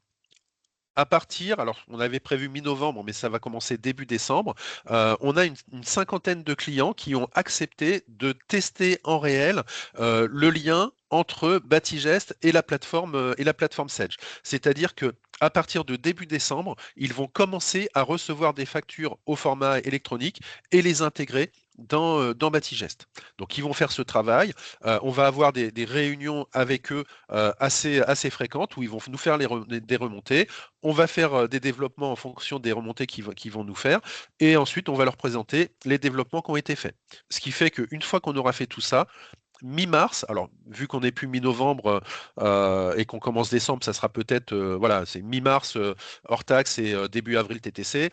À partir, alors on avait prévu mi-novembre, mais ça va commencer début décembre, on a une cinquantaine de clients qui ont accepté de tester en réel le lien entre Batigest et la plateforme Sedge. C'est-à-dire que à partir de début décembre, ils vont commencer à recevoir des factures au format électronique et les intégrer dans Batigest. Donc ils vont faire ce travail. On va avoir des réunions avec eux assez fréquentes où ils vont nous faire des remontées. On va faire des développements en fonction des remontées qu'ils vont nous faire. Et ensuite, on va leur présenter les développements qui ont été faits. Ce qui fait qu'une fois qu'on aura fait tout ça, mi-mars, alors vu qu'on n'est plus mi-novembre et qu'on commence décembre, ça sera peut-être, voilà, c'est mi-mars hors taxe et début avril TTC.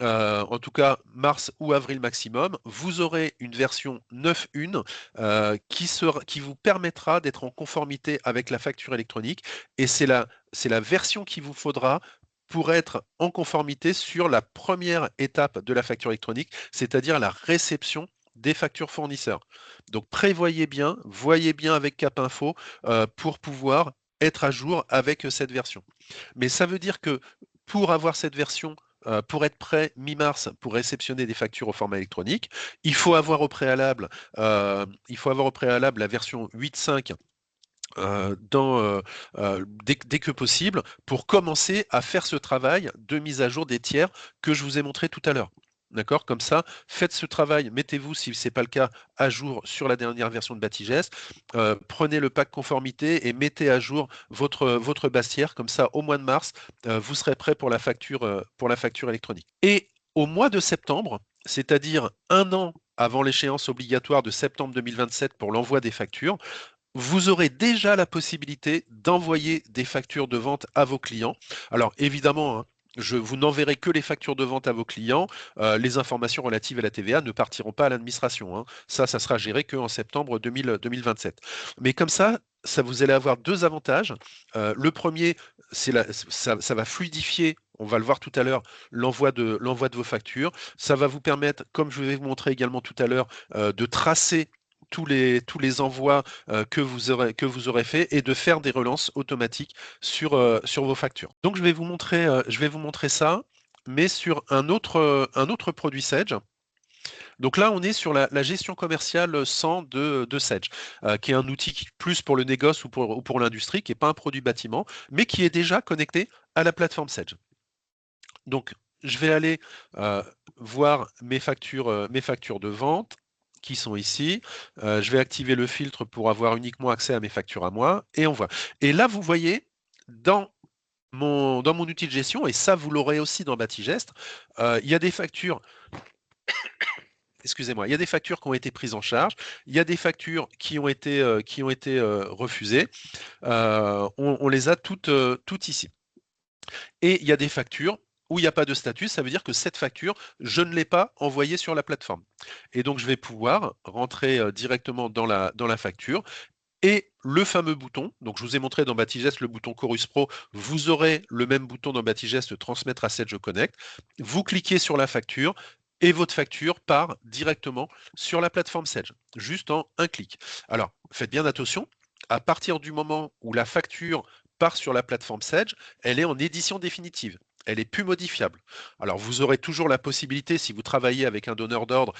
En tout cas, mars ou avril maximum, vous aurez une version 9.1 qui vous permettra d'être en conformité avec la facture électronique. Et c'est la version qu'il vous faudra pour être en conformité sur la première étape de la facture électronique, c'est-à-dire la réception des factures fournisseurs. Donc prévoyez bien, voyez bien avec Cap Info pour pouvoir être à jour avec cette version. Mais ça veut dire que pour avoir cette version, pour être prêt mi-mars pour réceptionner des factures au format électronique, il faut avoir au préalable la version 8.5 dès que possible pour commencer à faire ce travail de mise à jour des tiers que je vous ai montré tout à l'heure. D'accord? Comme ça, faites ce travail, mettez-vous, si ce n'est pas le cas, à jour sur la dernière version de Batigest. Prenez le pack conformité et mettez à jour votre bastière. Comme ça, au mois de mars, vous serez prêt pour la facture électronique. Et au mois de septembre, c'est-à-dire un an avant l'échéance obligatoire de septembre 2027 pour l'envoi des factures, vous aurez déjà la possibilité d'envoyer des factures de vente à vos clients. Alors évidemment, hein, vous n'enverrez que les factures de vente à vos clients. Les informations relatives à la TVA ne partiront pas à l'administration, hein. Ça sera géré qu'en septembre 2027. Mais comme ça, vous allez avoir 2 avantages. Le premier, ça va fluidifier, on va le voir tout à l'heure, l'envoi de vos factures. Ça va vous permettre, comme je vais vous montrer également tout à l'heure, de tracer tous les envois que vous aurez fait et de faire des relances automatiques sur vos factures. Donc je vais vous montrer ça, mais sur un autre produit Sedge. Donc là, on est sur la gestion commerciale sans de Sedge, qui est un outil plus pour le négoce ou pour l'industrie, qui n'est pas un produit bâtiment, mais qui est déjà connecté à la plateforme Sedge. Donc, je vais aller voir mes factures de vente qui sont ici. Je vais activer le filtre pour avoir uniquement accès à mes factures à moi et on voit. Et là, vous voyez, dans mon outil de gestion, et ça, vous l'aurez aussi dans Batigest, il y a des factures. Excusez-moi, il y a des factures qui ont été prises en charge, il y a des factures qui ont été refusées. On les a toutes ici. Et il y a des factures où il n'y a pas de statut, ça veut dire que cette facture, je ne l'ai pas envoyée sur la plateforme. Et donc, je vais pouvoir rentrer directement dans la facture. Et le fameux bouton, donc je vous ai montré dans Batigest le bouton Chorus Pro, vous aurez le même bouton dans Batigest transmettre à Sage Connect. Vous cliquez sur la facture et votre facture part directement sur la plateforme Sage, juste en un clic. Alors, faites bien attention, à partir du moment où la facture part sur la plateforme Sage, elle est en édition définitive. Elle est plus modifiable. Alors, vous aurez toujours la possibilité, si vous travaillez avec un donneur d'ordre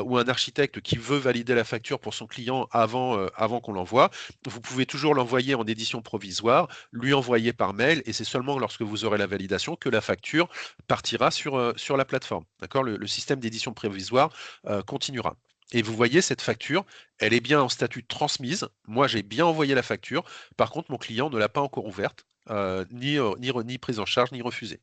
ou un architecte qui veut valider la facture pour son client avant qu'on l'envoie, vous pouvez toujours l'envoyer en édition provisoire, lui envoyer par mail, et c'est seulement lorsque vous aurez la validation que la facture partira sur la plateforme. D'accord, le système d'édition provisoire continuera. Et vous voyez, cette facture, elle est bien en statut de transmise. Moi, j'ai bien envoyé la facture. Par contre, mon client ne l'a pas encore ouverte, ni prise en charge, ni refusée.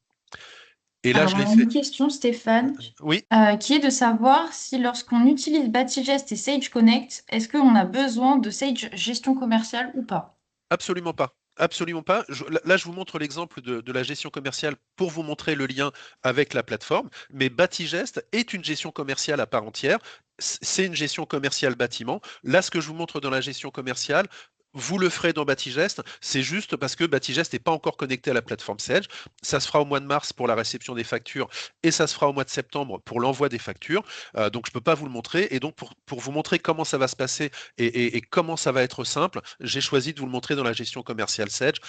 Et là, Alors, je on l'ai a une fait. question, Stéphane, Oui, qui est de savoir si lorsqu'on utilise Batigest et Sage Connect, est-ce qu'on a besoin de Sage Gestion commerciale ou pas? absolument pas. Absolument pas. Là, je vous montre l'exemple de la gestion commerciale pour vous montrer le lien avec la plateforme. Mais Batigest est une gestion commerciale à part entière. C'est une gestion commerciale bâtiment. Là, ce que je vous montre dans la gestion commerciale, vous le ferez dans Batigest. C'est juste parce que Batigest n'est pas encore connecté à la plateforme Sage. Ça se fera au mois de mars pour la réception des factures et ça se fera au mois de septembre pour l'envoi des factures. Donc, je ne peux pas vous le montrer. Et donc, pour vous montrer comment ça va se passer et comment ça va être simple, j'ai choisi de vous le montrer dans la gestion commerciale Sage,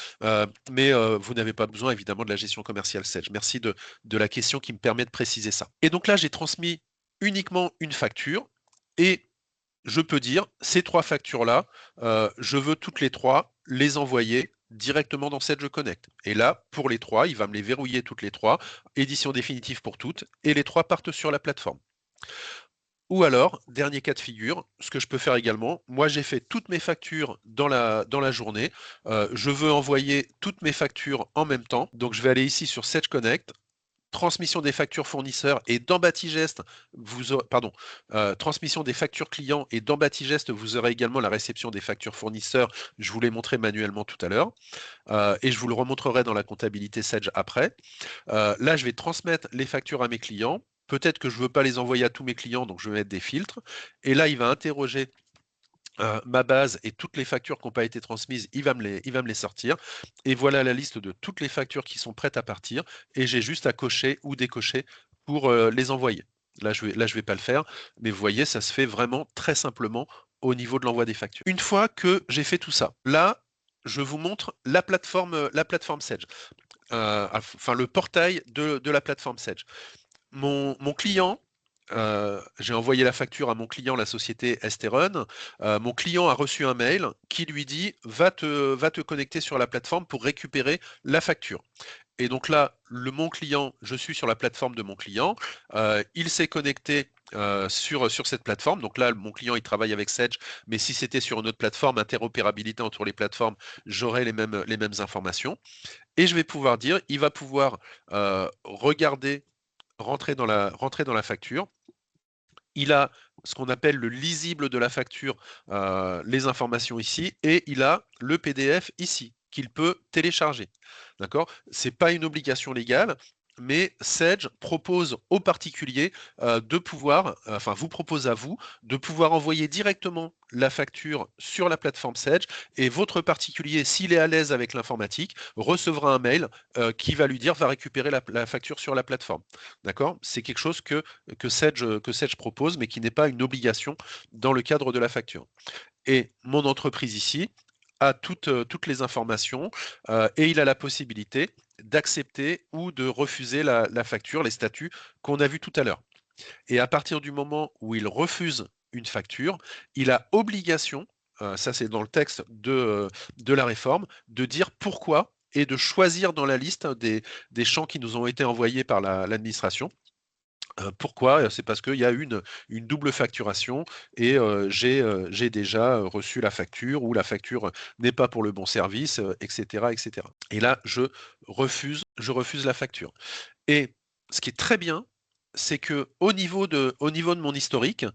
mais vous n'avez pas besoin évidemment de la gestion commerciale Sage. Merci de la question qui me permet de préciser ça. Et donc là, j'ai transmis uniquement une facture et je peux dire ces trois factures-là, je veux toutes les trois les envoyer directement dans Sage Connect. Et là, pour les trois, il va me les verrouiller toutes les trois, édition définitive pour toutes, et les trois partent sur la plateforme. Ou alors, dernier cas de figure, ce que je peux faire également, moi j'ai fait toutes mes factures dans la journée, je veux envoyer toutes mes factures en même temps, donc je vais aller ici sur Sage Connect, transmission des factures fournisseurs, et dans Batigest, transmission des factures clients, et dans Batigest, vous aurez également la réception des factures fournisseurs, je vous l'ai montré manuellement tout à l'heure, et je vous le remontrerai dans la comptabilité Sage après. Là, je vais transmettre les factures à mes clients. Peut-être que je ne veux pas les envoyer à tous mes clients, donc je vais mettre des filtres. Et là, il va interroger ma base et toutes les factures qui n'ont pas été transmises, il va me les sortir. Et voilà la liste de toutes les factures qui sont prêtes à partir. Et j'ai juste à cocher ou décocher pour les envoyer. Là, je vais pas le faire, mais vous voyez, ça se fait vraiment très simplement au niveau de l'envoi des factures. Une fois que j'ai fait tout ça, là, je vous montre la plateforme Sage. Enfin le portail de la plateforme Sage. Mon client, j'ai envoyé la facture à mon client, la société Esterun. Mon client a reçu un mail qui lui dit va te connecter sur la plateforme pour récupérer la facture. Et donc là, mon client, je suis sur la plateforme de mon client. Il s'est connecté sur cette plateforme. Donc là, mon client, il travaille avec Sage, mais si c'était sur une autre plateforme, interopérabilité entre les plateformes, j'aurais les mêmes informations. Et je vais pouvoir dire, il va pouvoir regarder, rentrer dans la facture. Il a ce qu'on appelle le lisible de la facture, les informations ici, et il a le PDF ici qu'il peut télécharger. D'accord ? C'est pas une obligation légale, mais Sage propose aux particuliers de pouvoir, enfin vous propose à vous de pouvoir envoyer directement la facture sur la plateforme Sage, et votre particulier, s'il est à l'aise avec l'informatique, recevra un mail qui va lui dire va récupérer la facture sur la plateforme. D'accord ? C'est quelque chose que Sage propose, mais qui n'est pas une obligation dans le cadre de la facture. Et mon entreprise ici a toutes les informations et il a la possibilité d'accepter ou de refuser la facture, les statuts qu'on a vus tout à l'heure. Et à partir du moment où il refuse une facture, il a obligation, ça c'est dans le texte de la réforme, de dire pourquoi et de choisir dans la liste des champs qui nous ont été envoyés par l'administration. Pourquoi? C'est parce qu'il y a une double facturation et j'ai déjà reçu la facture ou la facture n'est pas pour le bon service, et cetera, et cetera. Et là, je refuse la facture. Et ce qui est très bien, c'est qu'au niveau de mon historique,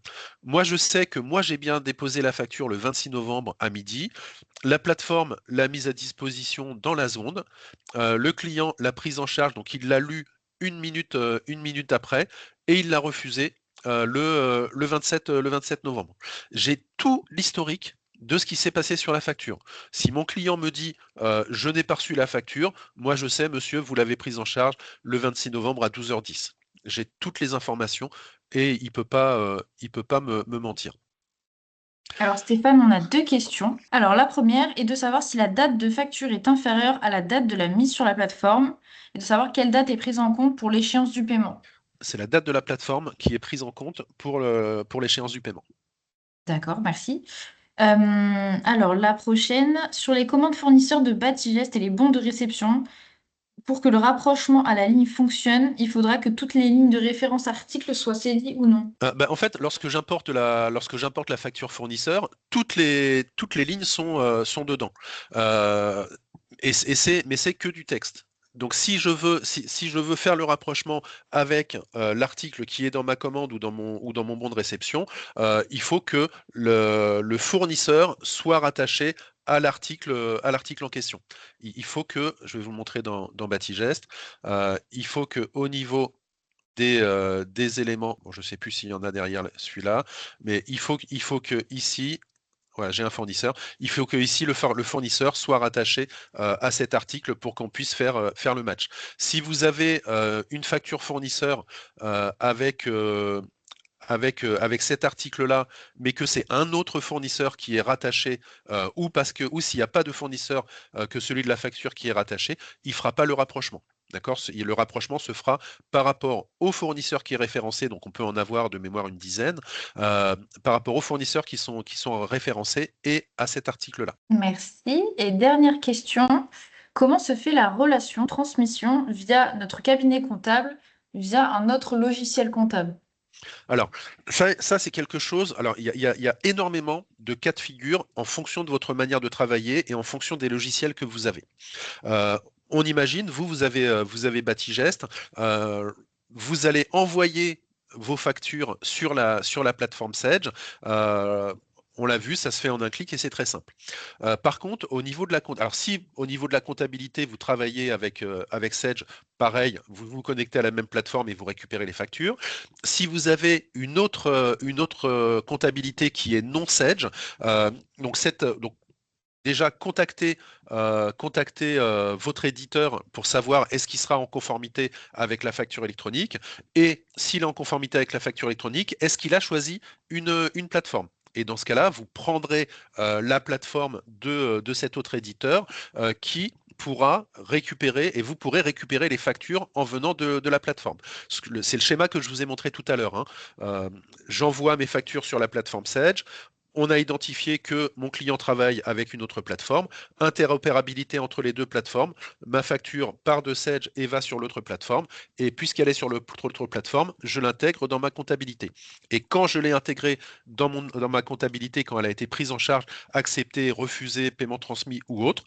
moi, je sais que moi, j'ai bien déposé la facture le 26 novembre à midi. La plateforme l'a mise à disposition dans la zone. Le client l'a prise en charge, donc il l'a lu une minute après, et il l'a refusé le 27 novembre. J'ai tout l'historique de ce qui s'est passé sur la facture. Si mon client me dit je n'ai pas reçu la facture, moi je sais, monsieur, vous l'avez prise en charge le 26 novembre à 12h10. J'ai toutes les informations et il peut pas me mentir. Alors Stéphane, on a deux questions. Alors la première est de savoir si la date de facture est inférieure à la date de la mise sur la plateforme et de savoir quelle date est prise en compte pour l'échéance du paiement. C'est la date de la plateforme qui est prise en compte pour l'échéance du paiement. D'accord, merci. Alors la prochaine, sur les commandes fournisseurs de Batigest et les bons de réception, pour que le rapprochement à la ligne fonctionne, il faudra que toutes les lignes de référence article soient saisies ou non. En fait, lorsque j'importe la facture fournisseur, toutes les lignes sont dedans. Mais c'est que du texte. Donc si je veux faire le rapprochement avec l'article qui est dans ma commande ou dans mon bon de réception, il faut que le fournisseur soit rattaché à l'article en question. Il faut que, je vais vous le montrer dans Batigest, il faut que au niveau des éléments, bon, je ne sais plus s'il y en a derrière celui-là, mais il faut que ici, voilà, j'ai un fournisseur, il faut que ici le fournisseur soit rattaché à cet article pour qu'on puisse faire le match. Si vous avez une facture fournisseur avec cet article-là, mais que c'est un autre fournisseur qui est rattaché, ou s'il n'y a pas de fournisseur que celui de la facture qui est rattaché, il ne fera pas le rapprochement. D'accord? Le rapprochement se fera par rapport au fournisseur qui est référencé, donc on peut en avoir de mémoire une dizaine, par rapport aux fournisseurs qui sont référencés et à cet article-là. Merci. Et dernière question, comment se fait la relation transmission via notre cabinet comptable, via un autre logiciel comptable? Alors, ça c'est quelque chose. Alors, il y a énormément de cas de figure en fonction de votre manière de travailler et en fonction des logiciels que vous avez. Euh, on imagine, vous avez Batigest, vous allez envoyer vos factures sur la plateforme Sage. On l'a vu, ça se fait en un clic et c'est très simple. Par contre, au niveau de alors si au niveau de la comptabilité, vous travaillez avec Sage, pareil, vous vous connectez à la même plateforme et vous récupérez les factures. Si vous avez une autre comptabilité qui est non Sage, donc déjà, contactez votre éditeur pour savoir est-ce qu'il sera en conformité avec la facture électronique et s'il est en conformité avec la facture électronique, est-ce qu'il a choisi une plateforme? Et dans ce cas-là, vous prendrez la plateforme de cet autre éditeur qui pourra récupérer et vous pourrez récupérer les factures en venant de la plateforme. C'est le schéma que je vous ai montré tout à l'heure, hein. J'envoie mes factures sur la plateforme Sage. On a identifié que mon client travaille avec une autre plateforme, interopérabilité entre les deux plateformes, ma facture part de Sage et va sur l'autre plateforme, et puisqu'elle est sur l'autre plateforme, je l'intègre dans ma comptabilité. Et quand je l'ai intégrée dans ma comptabilité, quand elle a été prise en charge, acceptée, refusée, paiement transmis ou autre,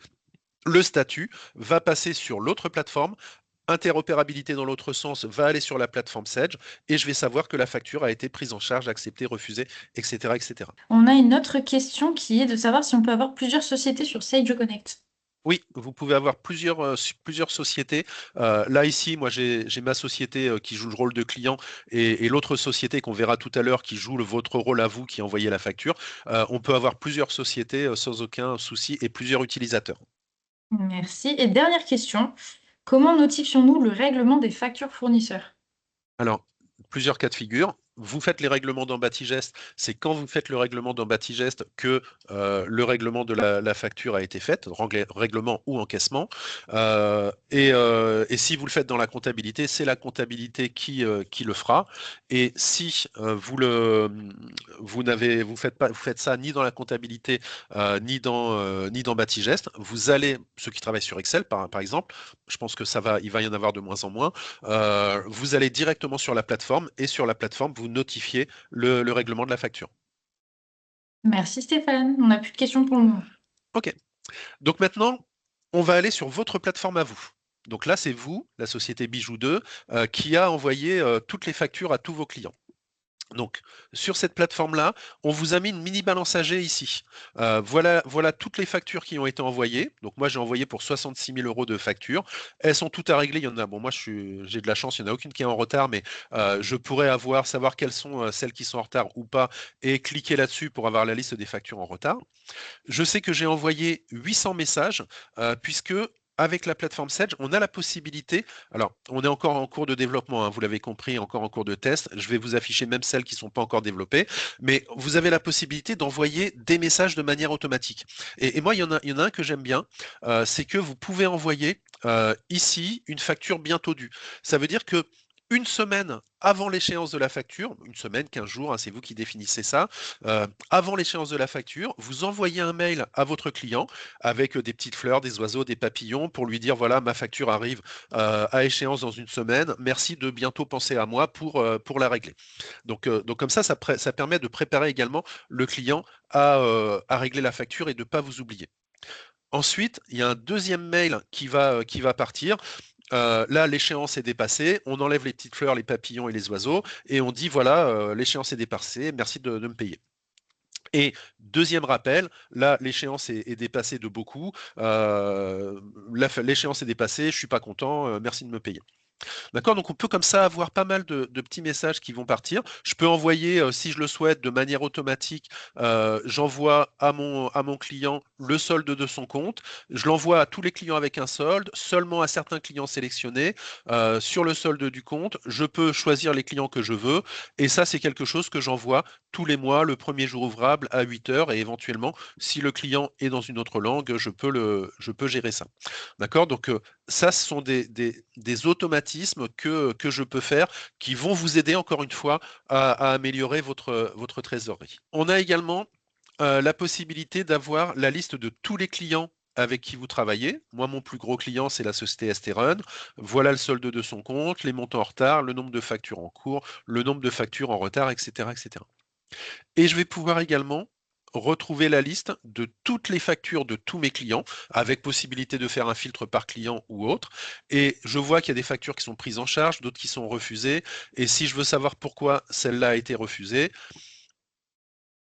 le statut va passer sur l'autre plateforme, interopérabilité dans l'autre sens va aller sur la plateforme Sage et je vais savoir que la facture a été prise en charge, acceptée, refusée, etc., etc. On a une autre question qui est de savoir si on peut avoir plusieurs sociétés sur Sage Connect. Oui, vous pouvez avoir plusieurs sociétés. Là, ici, moi, j'ai ma société qui joue le rôle de client et l'autre société qu'on verra tout à l'heure qui joue votre rôle à vous qui envoyez la facture. On peut avoir plusieurs sociétés sans aucun souci et plusieurs utilisateurs. Merci. Et dernière question, comment notifions-nous le règlement des factures fournisseurs? Alors, plusieurs cas de figure. vous faites les règlements dans Batigest, c'est quand vous faites le règlement dans Batigest que le règlement de la facture a été fait, règlement ou encaissement. Et si vous le faites dans la comptabilité, c'est la comptabilité qui le fera. Et si vous faites ça ni dans la comptabilité ni dans Batigest, vous allez, ceux qui travaillent sur Excel par exemple, je pense que il va y en avoir de moins en moins, vous allez directement sur la plateforme et sur la plateforme, vous notifiez le règlement de la facture. Merci Stéphane, on n'a plus de questions pour le moment. OK. Donc maintenant, on va aller sur votre plateforme à vous. Donc là, c'est vous, la société Bijou 2, qui a envoyé toutes les factures à tous vos clients. Donc, sur cette plateforme-là, on vous a mis une mini balance AG ici. Voilà toutes les factures qui ont été envoyées. Donc, moi, j'ai envoyé pour 66 000 € de factures. Elles sont toutes à régler. Il y en a, bon, moi, j'ai de la chance, il n'y en a aucune qui est en retard, mais je pourrais savoir quelles sont celles qui sont en retard ou pas et cliquer là-dessus pour avoir la liste des factures en retard. Je sais que j'ai envoyé 800 messages puisque avec la plateforme Sedge, on a la possibilité, alors on est encore en cours de développement, hein, vous l'avez compris, encore en cours de test, je vais vous afficher même celles qui ne sont pas encore développées, mais vous avez la possibilité d'envoyer des messages de manière automatique. Et moi, il y en a un que j'aime bien, c'est que vous pouvez envoyer ici une facture bientôt due. Ça veut dire que une semaine avant l'échéance de la facture, une semaine, 15 jours, hein, c'est vous qui définissez ça, avant l'échéance de la facture, vous envoyez un mail à votre client avec des petites fleurs, des oiseaux, des papillons pour lui dire voilà, ma facture arrive à échéance dans une semaine, merci de bientôt penser à moi pour la régler. Donc comme ça permet de préparer également le client à régler la facture et de ne pas vous oublier. Ensuite, il y a un deuxième mail qui va partir. Là, l'échéance est dépassée, on enlève les petites fleurs, les papillons et les oiseaux, et on dit voilà, l'échéance est dépassée, merci de me payer. Et deuxième rappel, là, l'échéance est dépassée de beaucoup. L'échéance est dépassée, je ne suis pas content, merci de me payer. D'accord, donc on peut comme ça avoir pas mal de petits messages qui vont partir. Je peux envoyer, si je le souhaite, de manière automatique, j'envoie à mon client le solde de son compte. Je l'envoie à tous les clients avec un solde, seulement à certains clients sélectionnés. Sur le solde du compte, je peux choisir les clients que je veux. Et ça, c'est quelque chose que j'envoie tous les mois, le premier jour ouvrable à 8 heures. Et éventuellement, si le client est dans une autre langue, je peux gérer ça. D'accord, donc ça, ce sont des automatismes que je peux faire qui vont vous aider encore une fois à améliorer votre trésorerie. On a également la possibilité d'avoir la liste de tous les clients avec qui vous travaillez. Moi, mon plus gros client, c'est la société ST-Run. Voilà le solde de son compte, les montants en retard, le nombre de factures en cours, le nombre de factures en retard, etc., etc. Et je vais pouvoir également retrouver la liste de toutes les factures de tous mes clients, avec possibilité de faire un filtre par client ou autre. Et je vois qu'il y a des factures qui sont prises en charge, d'autres qui sont refusées. Et si je veux savoir pourquoi celle-là a été refusée,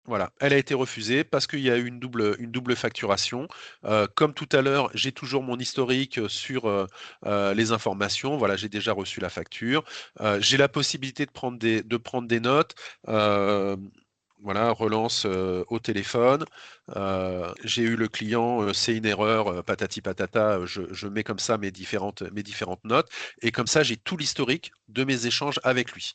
voilà, elle a été refusée parce qu'il y a eu une double facturation. Comme tout à l'heure, j'ai toujours mon historique sur les informations. Voilà, j'ai déjà reçu la facture. J'ai la possibilité de prendre des notes. Voilà, relance au téléphone. J'ai eu le client, c'est une erreur, patati patata. Je mets comme ça mes différentes notes. Et comme ça, j'ai tout l'historique de mes échanges avec lui.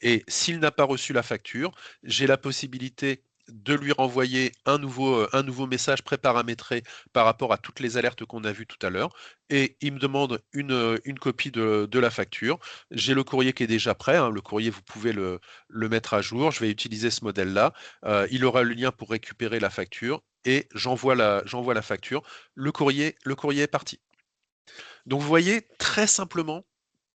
Et s'il n'a pas reçu la facture, j'ai la possibilité de lui renvoyer un nouveau message préparamétré par rapport à toutes les alertes qu'on a vues tout à l'heure. Et il me demande une copie de la facture. J'ai le courrier qui est déjà prêt, hein. Le courrier, vous pouvez le mettre à jour. Je vais utiliser ce modèle-là. Il aura le lien pour récupérer la facture et j'envoie la facture. Le courrier est parti. Donc vous voyez, très simplement,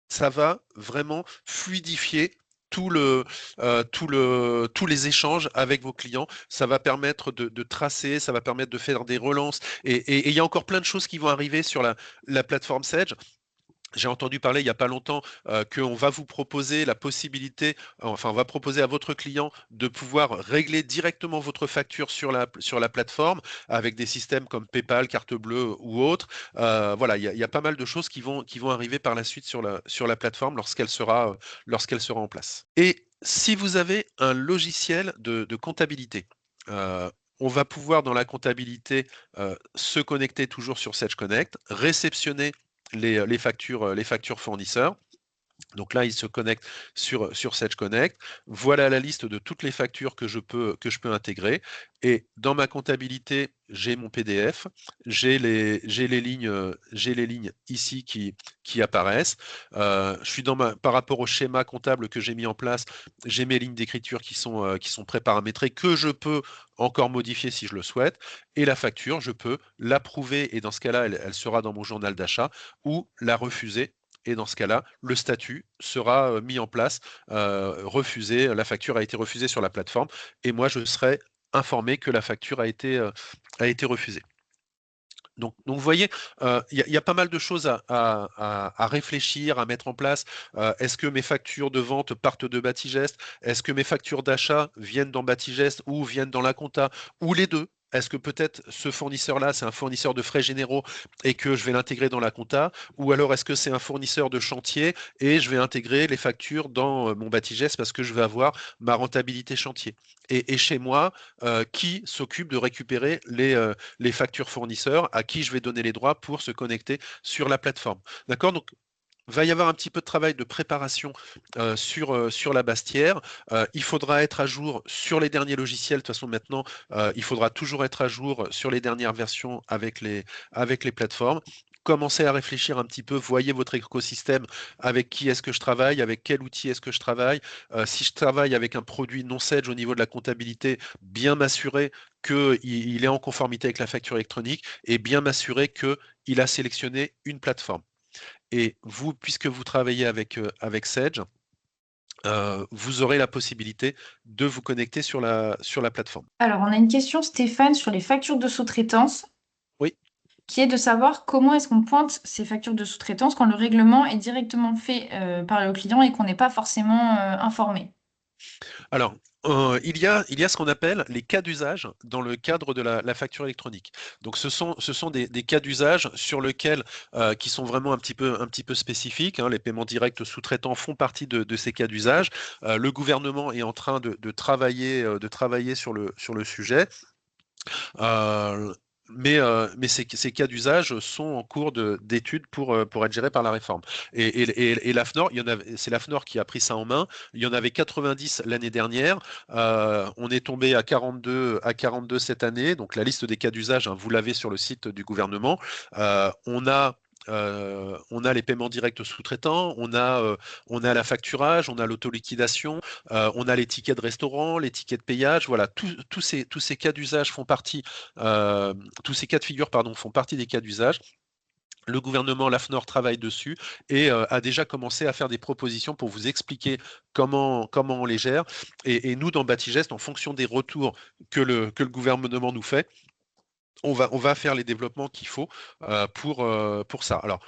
ça va vraiment fluidifier tous les échanges avec vos clients. Ça va permettre de tracer, ça va permettre de faire des relances. Et il y a encore plein de choses qui vont arriver sur la plateforme Sedge. J'ai entendu parler il n'y a pas longtemps qu'on va vous proposer la possibilité, enfin on va proposer à votre client de pouvoir régler directement votre facture sur la plateforme avec des systèmes comme PayPal, carte bleue ou autre. Voilà, il y a pas mal de choses qui vont arriver par la suite sur la plateforme lorsqu'elle sera en place. Et si vous avez un logiciel de comptabilité, on va pouvoir dans la comptabilité se connecter toujours sur Sedge Connect, réceptionner les factures fournisseurs. Donc là, il se connecte sur Sage Connect. Voilà la liste de toutes les factures que je peux intégrer. Et dans ma comptabilité, j'ai mon PDF, j'ai les lignes ici qui apparaissent. Je suis par rapport au schéma comptable que j'ai mis en place, j'ai mes lignes d'écriture qui sont préparamétrées, que je peux encore modifier si je le souhaite. Et la facture, je peux l'approuver et dans ce cas-là, elle sera dans mon journal d'achat ou la refuser. Et dans ce cas-là, le statut sera mis en place, refusé, la facture a été refusée sur la plateforme, et moi je serai informé que la facture a été refusée. Donc vous voyez, il y a pas mal de choses à réfléchir, à mettre en place. Est-ce que mes factures de vente partent de Batigest? Est-ce que mes factures d'achat viennent dans Batigest ou viennent dans la compta? Ou les deux? Est-ce que peut-être ce fournisseur-là, c'est un fournisseur de frais généraux et que je vais l'intégrer dans la compta? Ou alors est-ce que c'est un fournisseur de chantier et je vais intégrer les factures dans mon Batigest parce que je vais avoir ma rentabilité chantier? Et chez moi, qui s'occupe de récupérer les factures fournisseurs, à qui je vais donner les droits pour se connecter sur la plateforme. D'accord? Donc, va y avoir un petit peu de travail de préparation sur la Bastière. Il faudra être à jour sur les derniers logiciels. De toute façon, maintenant, il faudra toujours être à jour sur les dernières versions avec les plateformes. Commencez à réfléchir un petit peu, voyez votre écosystème, avec qui est-ce que je travaille, avec quel outil est-ce que je travaille. Si je travaille avec un produit non Sage au niveau de la comptabilité, bien m'assurer qu'il est en conformité avec la facture électronique et bien m'assurer qu'il a sélectionné une plateforme. Et vous, puisque vous travaillez avec Sage, vous aurez la possibilité de vous connecter sur la plateforme. Alors, on a une question, Stéphane, sur les factures de sous-traitance, Oui. qui est de savoir comment est-ce qu'on pointe ces factures de sous-traitance quand le règlement est directement fait par le client et qu'on n'est pas forcément informé. Alors, il y a ce qu'on appelle les cas d'usage dans le cadre de la facture électronique. Donc, ce sont des cas d'usage sur lesquels, qui sont vraiment un petit peu spécifiques, hein. Les paiements directs sous-traitants font partie de ces cas d'usage. Le gouvernement est en train de travailler sur le sujet. Mais ces cas d'usage sont en cours d'étude pour être gérés par la réforme. Et l'AFNOR, c'est l'AFNOR qui a pris ça en main. Il y en avait 90 l'année dernière. On est tombé à 42 cette année. Donc la liste des cas d'usage, hein, vous l'avez sur le site du gouvernement. On a les paiements directs sous-traitants, on a la facturage, on a l'autoliquidation, on a les tickets de restaurant, les tickets de payage. Voilà, tous ces cas d'usage font partie, tous ces cas de figure, pardon, font partie des cas d'usage. Le gouvernement, l'AFNOR, travaille dessus et a déjà commencé à faire des propositions pour vous expliquer comment on les gère. Et nous, dans Batigest, en fonction des retours que le gouvernement nous fait, on va faire les développements qu'il faut pour ça. Alors,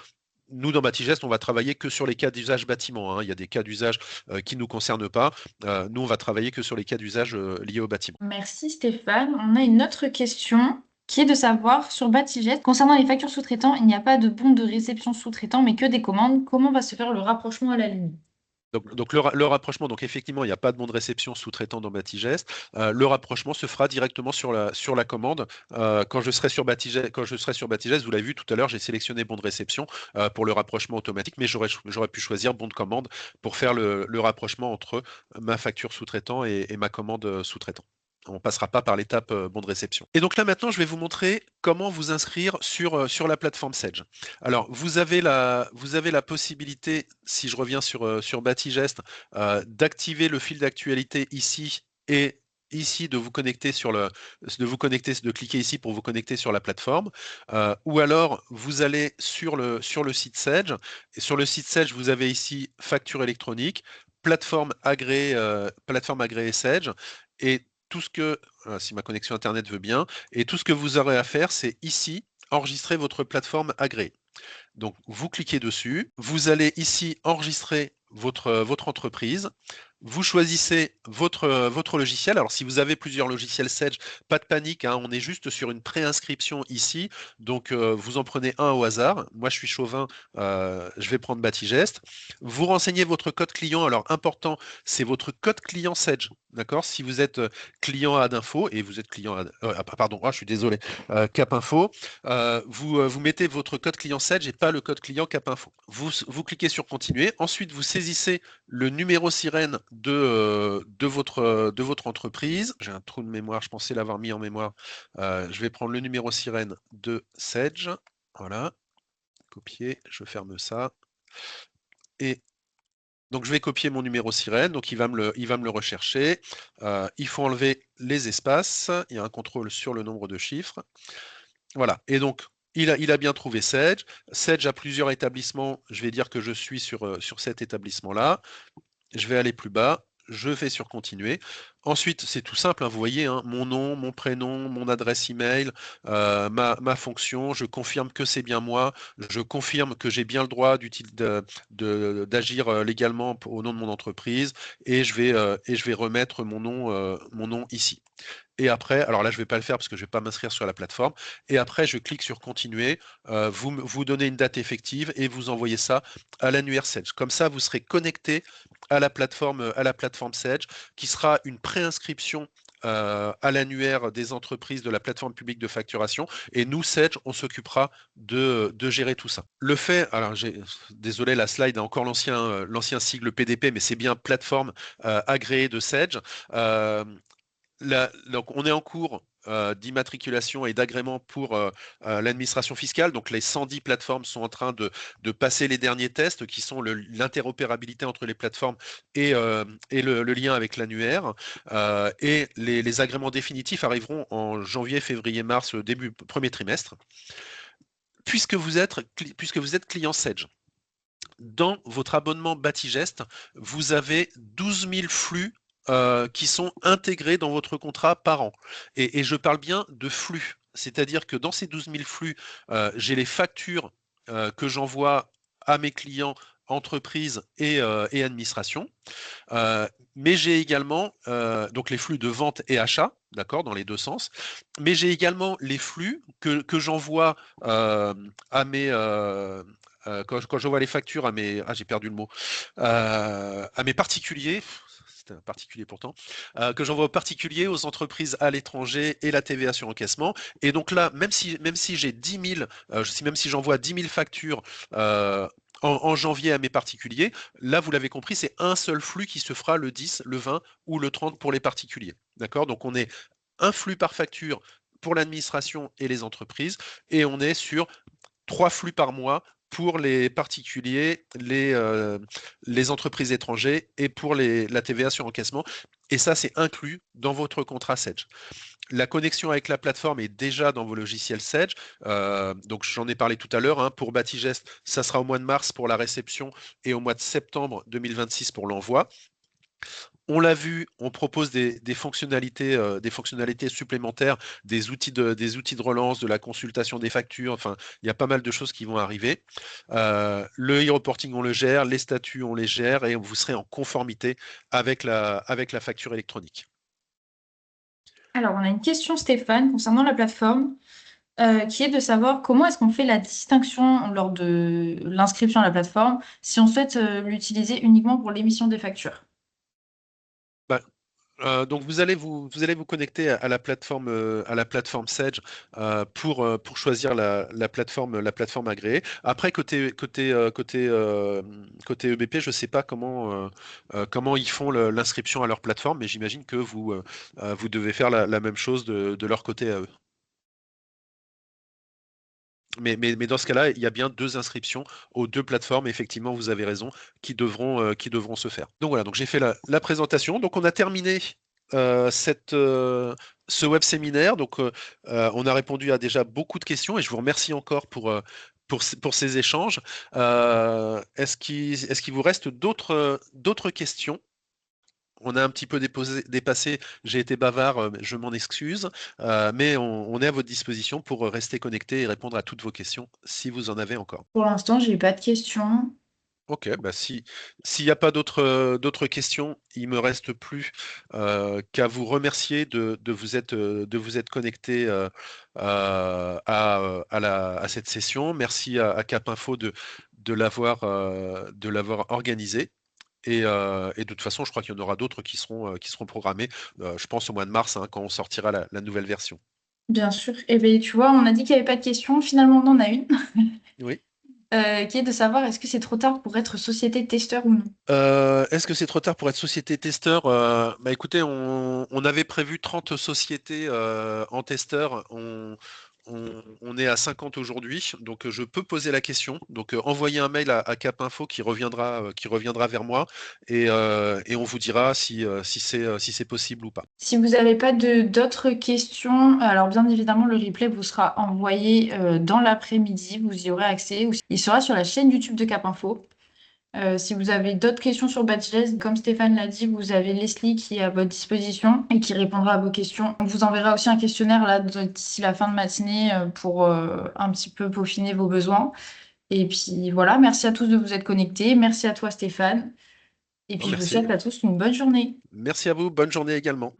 nous, dans Batigest, on va travailler que sur les cas d'usage bâtiment, hein. Il y a des cas d'usage qui ne nous concernent pas. Nous, on va travailler que sur les cas d'usage liés au bâtiment. Merci Stéphane. On a une autre question qui est de savoir sur Batigest, concernant les factures sous-traitants, il n'y a pas de bon de réception sous-traitant, mais que des commandes. Comment va se faire le rapprochement à la ligne? Donc le rapprochement, donc effectivement, il n'y a pas de bon de réception sous-traitant dans Batigest. Le rapprochement se fera directement sur la commande. Quand je serai sur Batigest, vous l'avez vu tout à l'heure, j'ai sélectionné bon de réception pour le rapprochement automatique, mais j'aurais pu choisir bon de commande pour faire le rapprochement entre ma facture sous-traitant et ma commande sous-traitant. On ne passera pas par l'étape bon de réception. Et donc là maintenant, je vais vous montrer comment vous inscrire sur la plateforme Sage. Alors, vous avez la possibilité, si je reviens sur Batigest, d'activer le fil d'actualité ici et ici de cliquer ici pour vous connecter sur la plateforme. Ou alors, vous allez sur le site Sage. Et sur le site Sage, vous avez ici facture électronique, plateforme agréée Sage. Et tout ce que, si ma connexion Internet veut bien, et tout ce que vous aurez à faire, c'est ici, enregistrer votre plateforme agréée. Donc, vous cliquez dessus, vous allez ici enregistrer votre entreprise. vous choisissez votre logiciel. Alors, si vous avez plusieurs logiciels Sage, pas de panique, hein, on est juste sur une préinscription ici. Donc, vous en prenez un au hasard. Moi, je suis chauvin, je vais prendre Batigest. Vous renseignez votre code client. Alors, important, c'est votre code client Sage. D'accord? Si vous êtes client Adinfo et vous êtes client pardon, je suis désolé, Capinfo, vous mettez votre code client Sage et pas le code client Capinfo. Vous cliquez sur continuer. Ensuite, vous saisissez le numéro sirène de votre entreprise. J'ai un trou de mémoire, je pensais l'avoir mis en mémoire. Je vais prendre le numéro sirène de Sage. Voilà, copier, je ferme ça. Et donc je vais copier mon numéro sirène, donc il va me le rechercher. Il faut enlever les espaces, il y a un contrôle sur le nombre de chiffres. Voilà, et donc il a bien trouvé Sage. Sage a plusieurs établissements, je vais dire que je suis sur cet établissement-là. Je vais aller plus bas, je vais sur continuer. Ensuite, c'est tout simple, hein, vous voyez, hein, mon nom, mon prénom, mon adresse email, ma fonction, je confirme que c'est bien moi, je confirme que j'ai bien le droit d'agir légalement au nom de mon entreprise et je vais remettre mon nom ici. Et après, alors là, je ne vais pas le faire parce que je ne vais pas m'inscrire sur la plateforme. Et après, je clique sur continuer. Vous donnez une date effective et vous envoyez ça à l'annuaire Sage. Comme ça, vous serez connecté à la plateforme Sage, qui sera une préinscription à l'annuaire des entreprises de la plateforme publique de facturation. Et nous, Sage, on s'occupera de gérer tout ça. Le fait, alors désolé, la slide a encore l'ancien sigle PDP, mais c'est bien plateforme agréée de Sage. Donc on est en cours d'immatriculation et d'agrément pour l'administration fiscale. Donc les 110 plateformes sont en train de passer les derniers tests qui sont l'interopérabilité entre les plateformes et le lien avec l'annuaire. Et les agréments définitifs arriveront en janvier, février, mars, début premier trimestre. Puisque vous êtes client Sage, dans votre abonnement Batigest, vous avez 12 000 flux qui sont intégrés dans votre contrat par an. Et je parle bien de flux. C'est-à-dire que dans ces 12 000 flux, j'ai les factures que j'envoie à mes clients, entreprises et administration. Mais j'ai également donc les flux de vente et achat, d'accord, dans les deux sens. Mais j'ai également les flux que j'envoie à mes quand j'envoie les factures à mes j'ai perdu le mot à mes particuliers. C'est un particulier pourtant, que j'envoie aux particuliers, aux entreprises à l'étranger et la TVA sur encaissement. Et donc là, même si j'ai 10 000, même si j'envoie 10 000 factures en janvier à mes particuliers, là, vous l'avez compris, c'est un seul flux qui se fera le 10, le 20 ou le 30 pour les particuliers. D'accord? Donc, on est un flux par facture pour l'administration et les entreprises et on est sur 3 flux par mois pour les particuliers, les entreprises étrangères et pour la TVA sur encaissement. Et ça, c'est inclus dans votre contrat Sage. La connexion avec la plateforme est déjà dans vos logiciels Sage. Donc, j'en ai parlé tout à l'heure. Hein, pour Batigest, ça sera au mois de mars pour la réception et au mois de septembre 2026 pour l'envoi. On l'a vu, on propose des fonctionnalités supplémentaires, des outils de relance, de la consultation des factures. Enfin, il y a pas mal de choses qui vont arriver. Le e-reporting, on le gère, les statuts, on les gère et vous serez en conformité avec la facture électronique. Alors, on a une question, Stéphane, concernant la plateforme, qui est de savoir comment est-ce qu'on fait la distinction lors de l'inscription à la plateforme si on souhaite l'utiliser uniquement pour l'émission des factures. Bah, donc vous allez vous connecter à la plateforme Sage pour choisir la plateforme agréée. Après côté EBP, je ne sais pas comment ils font l'inscription à leur plateforme, mais j'imagine que vous devez faire la même chose de leur côté à eux. Mais dans ce cas-là, il y a bien 2 inscriptions aux 2 plateformes. Effectivement, vous avez raison, qui devront se faire. Donc voilà, donc j'ai fait la présentation. Donc on a terminé ce web séminaire. Donc on a répondu à déjà beaucoup de questions et je vous remercie encore pour ces échanges. Est-ce qu'il vous reste d'autres questions? On a un petit peu dépassé, j'ai été bavard, je m'en excuse, mais on est à votre disposition pour rester connecté et répondre à toutes vos questions si vous en avez encore. Pour l'instant, j'ai pas de questions. Ok, bah s'il n'y a pas d'autres questions, il me reste plus qu'à vous remercier de vous être connecté à cette session. Merci à Cap Info de l'avoir organisé. Et de toute façon, je crois qu'il y en aura d'autres qui seront programmés, je pense au mois de mars, hein, quand on sortira la nouvelle version. Bien sûr. Et bien, tu vois, on a dit qu'il n'y avait pas de questions. Finalement, on en a une, Oui. qui est de savoir est-ce que c'est trop tard pour être société testeur ou non? Est-ce que c'est trop tard pour être société testeur? Bah écoutez, on avait prévu 30 sociétés en testeur. On est à 50 aujourd'hui, donc je peux poser la question. Donc envoyez un mail à Cap Info qui reviendra vers moi et on vous dira si c'est possible ou pas. Si vous n'avez pas d'autres questions, alors bien évidemment, le replay vous sera envoyé dans l'après-midi. Vous y aurez accès. Il sera sur la chaîne YouTube de Cap Info. Si vous avez d'autres questions sur Batchless, comme Stéphane l'a dit, vous avez Leslie qui est à votre disposition et qui répondra à vos questions. On vous enverra aussi un questionnaire là d'ici la fin de matinée pour un petit peu peaufiner vos besoins. Et puis voilà, merci à tous de vous être connectés. Merci à toi Stéphane. Et Non, puis je vous merci. souhaite à tous une bonne journée. Merci à vous. Bonne journée également.